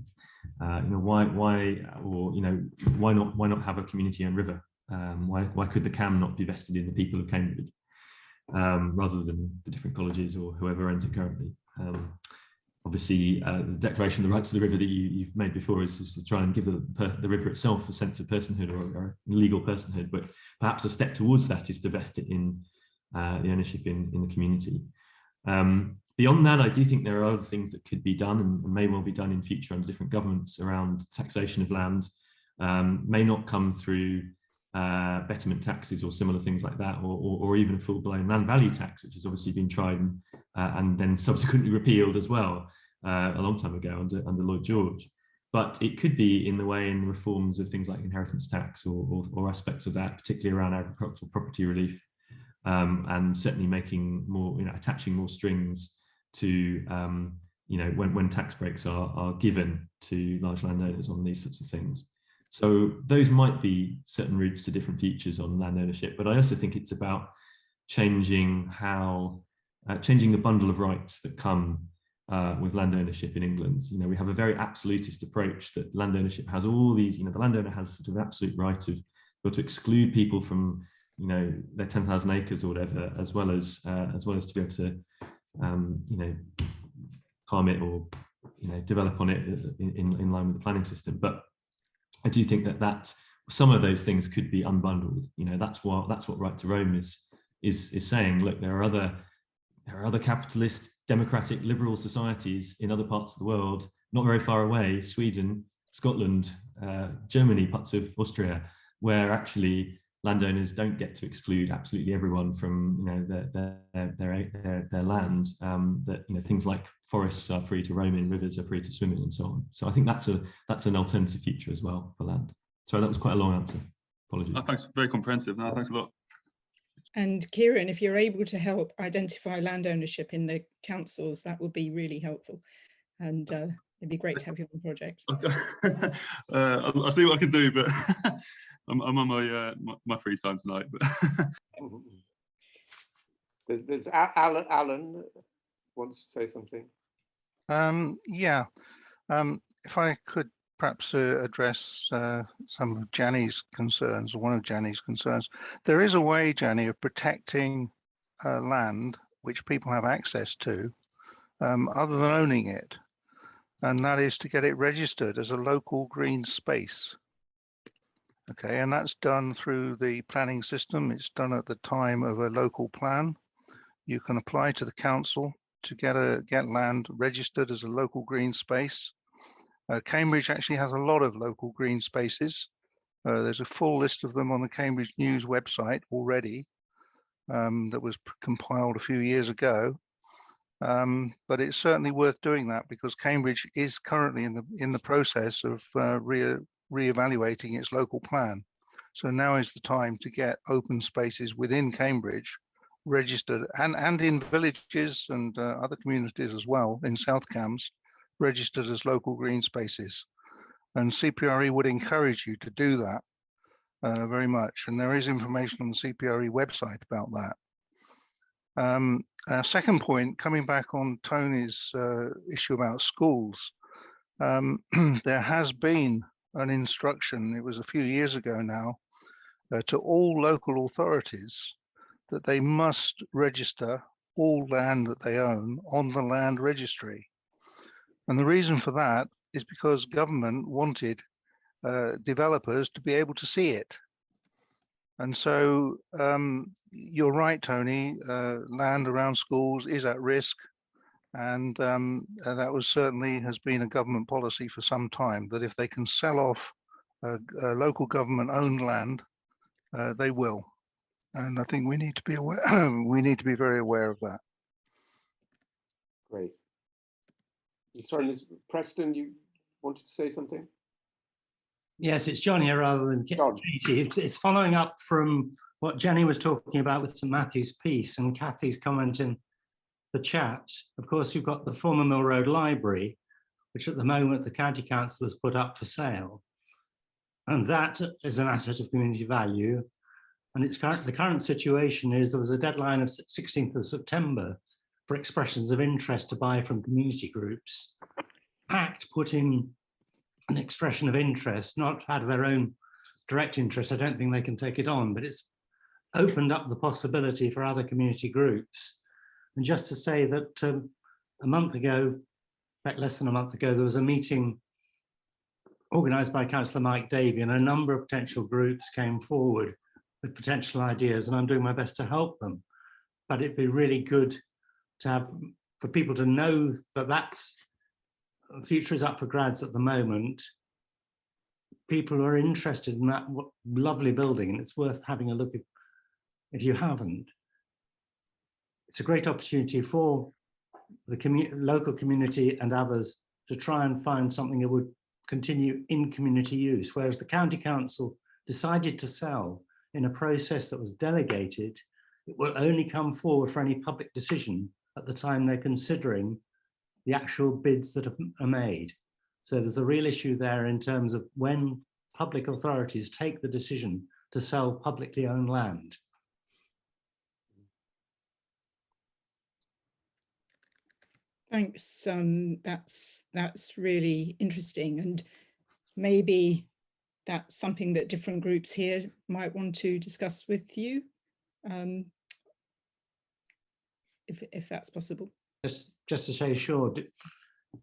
Why not have a community-owned river? Why could the CAM not be vested in the people of Cambridge, rather than the different colleges or whoever owns it currently? Obviously, the Declaration of the Rights of the River that you've made before is to try and give the river itself a sense of personhood or legal personhood, but perhaps a step towards that is to vest it in the ownership in the community. Beyond that, I do think there are other things that could be done and may well be done in future under different governments around taxation of land. May not come through betterment taxes or similar things like that, or even a full-blown land value tax, which has obviously been tried and then subsequently repealed as well a long time ago under Lloyd George. but it could be in the way in reforms of things like inheritance tax or aspects of that, particularly around agricultural property relief, and certainly making more, attaching more strings to, when tax breaks are given to large landowners on these sorts of things. So those might be certain routes to different futures on land ownership, but I also think it's about changing changing the bundle of rights that come with land ownership in England. We have a very absolutist approach that land ownership has all these, the landowner has sort of absolute right to exclude people from, their 10,000 acres or whatever, as well as to be able to, farm it or, develop on it in line with the planning system. But I do think that some of those things could be unbundled. That's what Right to Roam is saying. Look, there are other capitalist, democratic, liberal societies in other parts of the world, not very far away, Sweden, Scotland, Germany, parts of Austria, where actually landowners don't get to exclude absolutely everyone from their land. That things like forests are free to roam in, rivers are free to swim in, and so on. So I think that's an alternative future as well for land. Sorry, that was quite a long answer. Apologies. Oh, thanks, very comprehensive. No, thanks a lot. And Kieran, if you're able to help identify land ownership in the councils, that would be really helpful. And it'd be great to have you on the project. I'll see what I can do, but I'm on my free time tonight. But there's Alan wants to say something. Yeah, if I could perhaps address some of Janny's concerns, or one of Janny's concerns. There is a way, Janny, of protecting land which people have access to, other than owning it, and that is to get it registered as a local green space. Okay, and that's done through the planning system. It's done at the time of a local plan. You can apply to the council to get land registered as a local green space. Cambridge actually has a lot of local green spaces. There's a full list of them on the Cambridge News website already, that was compiled a few years ago. But it's certainly worth doing that, because Cambridge is currently in the process of re-evaluating its local plan. So now is the time to get open spaces within Cambridge registered, and in villages and other communities as well, in South Cambs, registered as local green spaces. And CPRE would encourage you to do that very much. And there is information on the CPRE website about that. Second point, coming back on Tony's issue about schools, there has been an instruction, it was a few years ago now, to all local authorities that they must register all land that they own on the land registry. And the reason for that is because government wanted developers to be able to see it. And so you're right, Tony, land around schools is at risk. And that certainly has been a government policy for some time, that if they can sell off local government owned land, they will. And I think we need to be aware, we need to be very aware of that. Great. Sorry, Preston, you wanted to say something? Yes, it's John here rather than Katie. It's following up from what Jenny was talking about with St Matthew's piece and Kathy's comment in the chat. Of course, you've got the former Mill Road Library, which at the moment the County Council has put up for sale. And that is an asset of community value. And the current situation is there was a deadline of 16th of September for expressions of interest to buy from community groups. PACT put in an expression of interest, not out of their own direct interest. I don't think they can take it on, but it's opened up the possibility for other community groups. And just to say that a month ago, in fact, less than a month ago, there was a meeting organised by Councillor Mike Davey, and a number of potential groups came forward with potential ideas, and I'm doing my best to help them. But it'd be really good to have, for people to know that the future is up for grabs at the moment. People are interested in that lovely building, and it's worth having a look at if you haven't. It's a great opportunity for the local community and others to try and find something that would continue in community use, whereas the county council decided to sell in a process that was delegated. It will only come forward for any public decision at the time they're considering the actual bids that are made. So there's a real issue there in terms of when public authorities take the decision to sell publicly owned land. Thanks. That's really interesting, and maybe that's something that different groups here might want to discuss with you, if that's possible. Just to say, sure,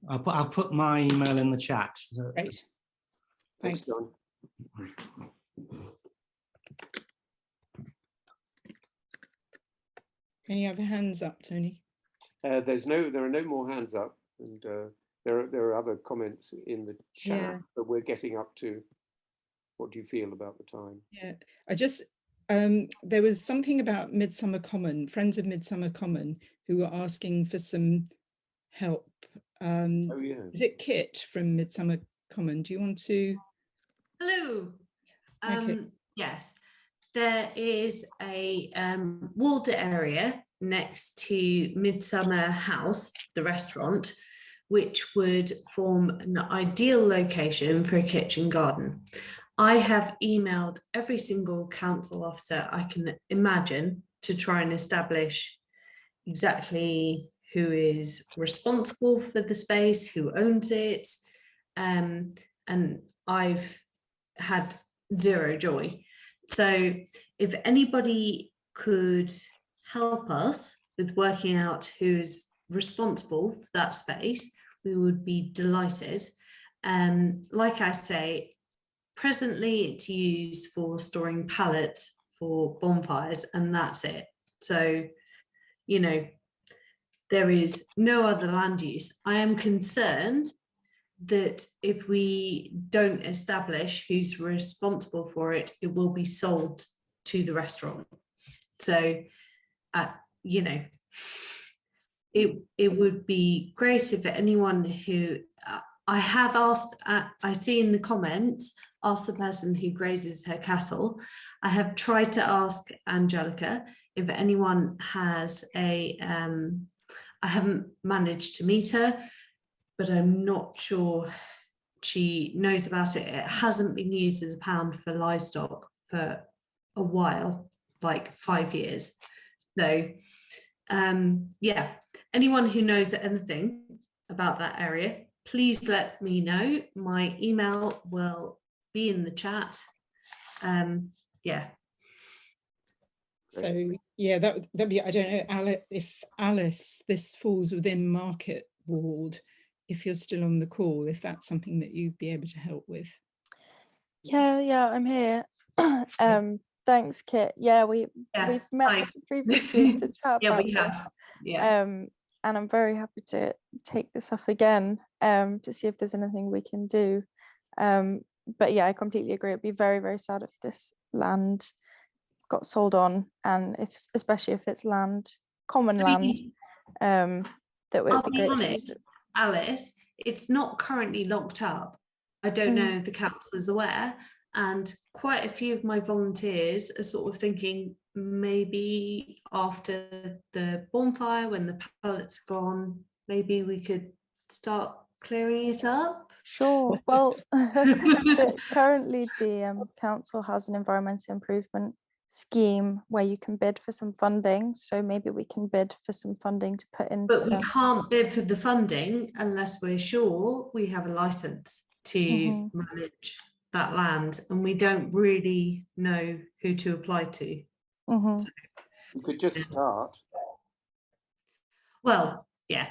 I'll put my email in the chat. So. Great. Thanks. John. Any other hands up, Tony? There are no more hands up, and there are other comments in the chat, Yeah. but we're getting up to what do you feel about the time? Yeah, I just there was something about Midsummer Common, Friends of Midsummer Common, who were asking for some help. Oh yeah. Is it Kit from Midsummer Common? Do you want to? Hello. Okay. Yes, there is a walled area next to Midsummer House, the restaurant, which would form an ideal location for a kitchen garden. I have emailed every single council officer I can imagine to try and establish exactly who is responsible for the space, who owns it, and I've had zero joy. So if anybody could help us with working out who's responsible for that space, we would be delighted. Like I say, presently it's used for storing pallets for bonfires, and that's it. So, you know, there is no other land use. I am concerned that if we don't establish who's responsible for it, it will be sold to the restaurant. So, you know, it would be great if anyone who I have asked, I see in the comments, ask the person who grazes her cattle. I have tried to ask Angelica if anyone has a, I haven't managed to meet her, but I'm not sure she knows about it. It hasn't been used as a pound for livestock for a while, like 5 years. So yeah, anyone who knows anything about that area, please let me know. My email will be in the chat. Yeah. So yeah, that'd be, I don't know, if Alice, this falls within Market Ward, if you're still on the call, if that's something that you'd be able to help with. Yeah, I'm here. Thanks, Kit. Yeah, we've met previously to chat yeah, about we this. have. Yeah. And I'm very happy to take this up again to see if there's anything we can do. But yeah, I completely agree. It'd be very, very sad if this land got sold on, and especially if it's land, common land, that would be great to use it. Alice, it's not currently locked up. I don't know if the council is aware, and quite a few of my volunteers are sort of thinking maybe after the bonfire, when the pallet's gone, maybe we could start clearing it up. Sure. Well, currently the council has an environmental improvement scheme where you can bid for some funding, so maybe we can bid for some funding to put in. But we can't bid for the funding unless we're sure we have a license to manage that land, and we don't really know who to apply to. So, you could just start. Well, yeah,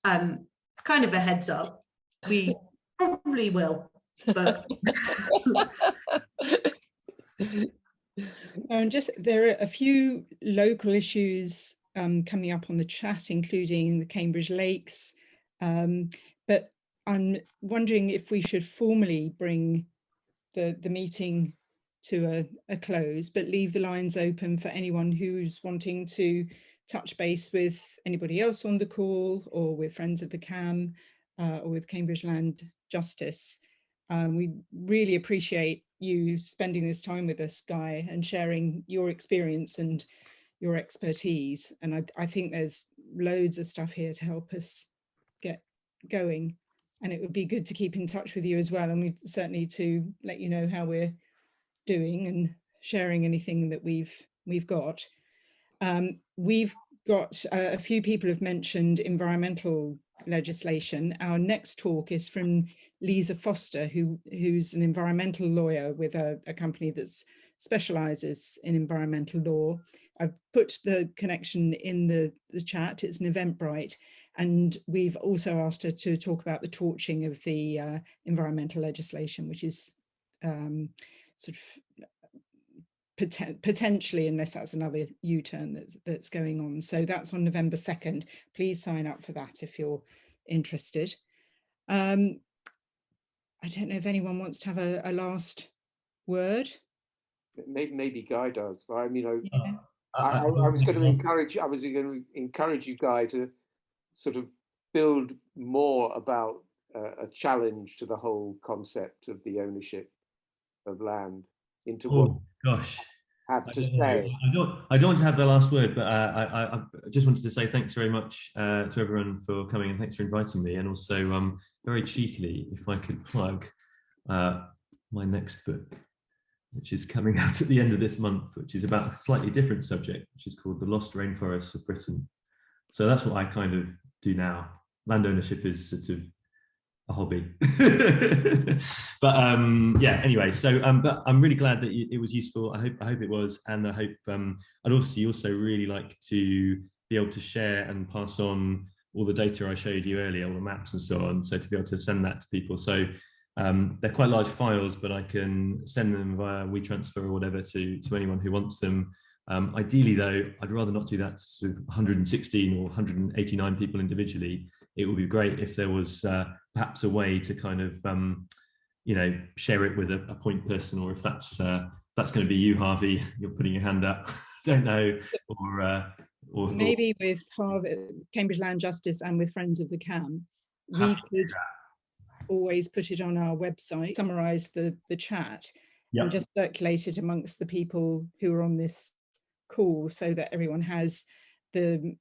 kind of a heads up, we probably will, but there are a few local issues coming up on the chat, including the Cambridge Lakes, but I'm wondering if we should formally bring the meeting to a close, but leave the lines open for anyone who's wanting to touch base with anybody else on the call, or with Friends of the CAM, or with Cambridge Land Justice. We really appreciate you spending this time with us, Guy, and sharing your experience and your expertise. And I think there's loads of stuff here to help us get going. And it would be good to keep in touch with you as well. And we certainly to let you know how we're doing and sharing anything that we've got. We've got a few people have mentioned environmental legislation. Our next talk is from Lisa Foster, who's an environmental lawyer with a company that specializes in environmental law. I've put the connection in the chat. It's an Eventbrite. And we've also asked her to talk about the torching of the environmental legislation, which is sort of potentially, unless that's another U-turn that's going on. So that's on November 2nd. Please sign up for that if you're interested. I don't know if anyone wants to have a last word. Maybe Guy does. I mean, Yeah. I was going to encourage you, Guy, to sort of build more about a challenge to the whole concept of the ownership of land into what gosh, have to say. I don't want to have the last word, but I just wanted to say thanks very much to everyone for coming, and thanks for inviting me. And also, very cheekily, if I could plug my next book, which is coming out at the end of this month, which is about a slightly different subject, which is called The Lost Rainforests of Britain. So that's what I kind of do now. Land ownership is sort of a hobby. But yeah, anyway, so but I'm really glad that it was useful. I hope it was, and I hope I'd also really like to be able to share and pass on all the data I showed you earlier, all the maps and so on, so to be able to send that to people. So they're quite large files, but I can send them via WeTransfer or whatever to anyone who wants them. Ideally though, I'd rather not do that to sort of 116 or 189 people individually. It would be great if there was perhaps a way to kind of, you know, share it with a point person, or if that's going to be you, Harvey, you're putting your hand up, don't know, or maybe with Harvard, Cambridge Land Justice, and with Friends of the CAM, we could always put it on our website, summarize the chat, and just circulate it amongst the people who are on this call, so that everyone has the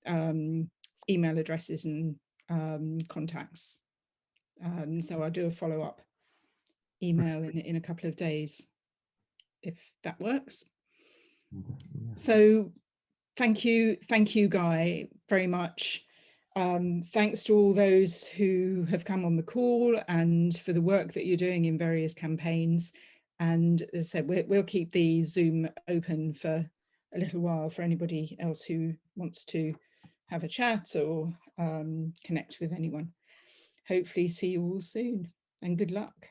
email addresses and contacts. So I'll do a follow-up email in a couple of days, if that works. So thank you, Guy, very much. Thanks to all those who have come on the call and for the work that you're doing in various campaigns. And as I said, we'll keep the Zoom open for a little while for anybody else who wants to have a chat or connect with anyone. Hopefully see you all soon, and good luck.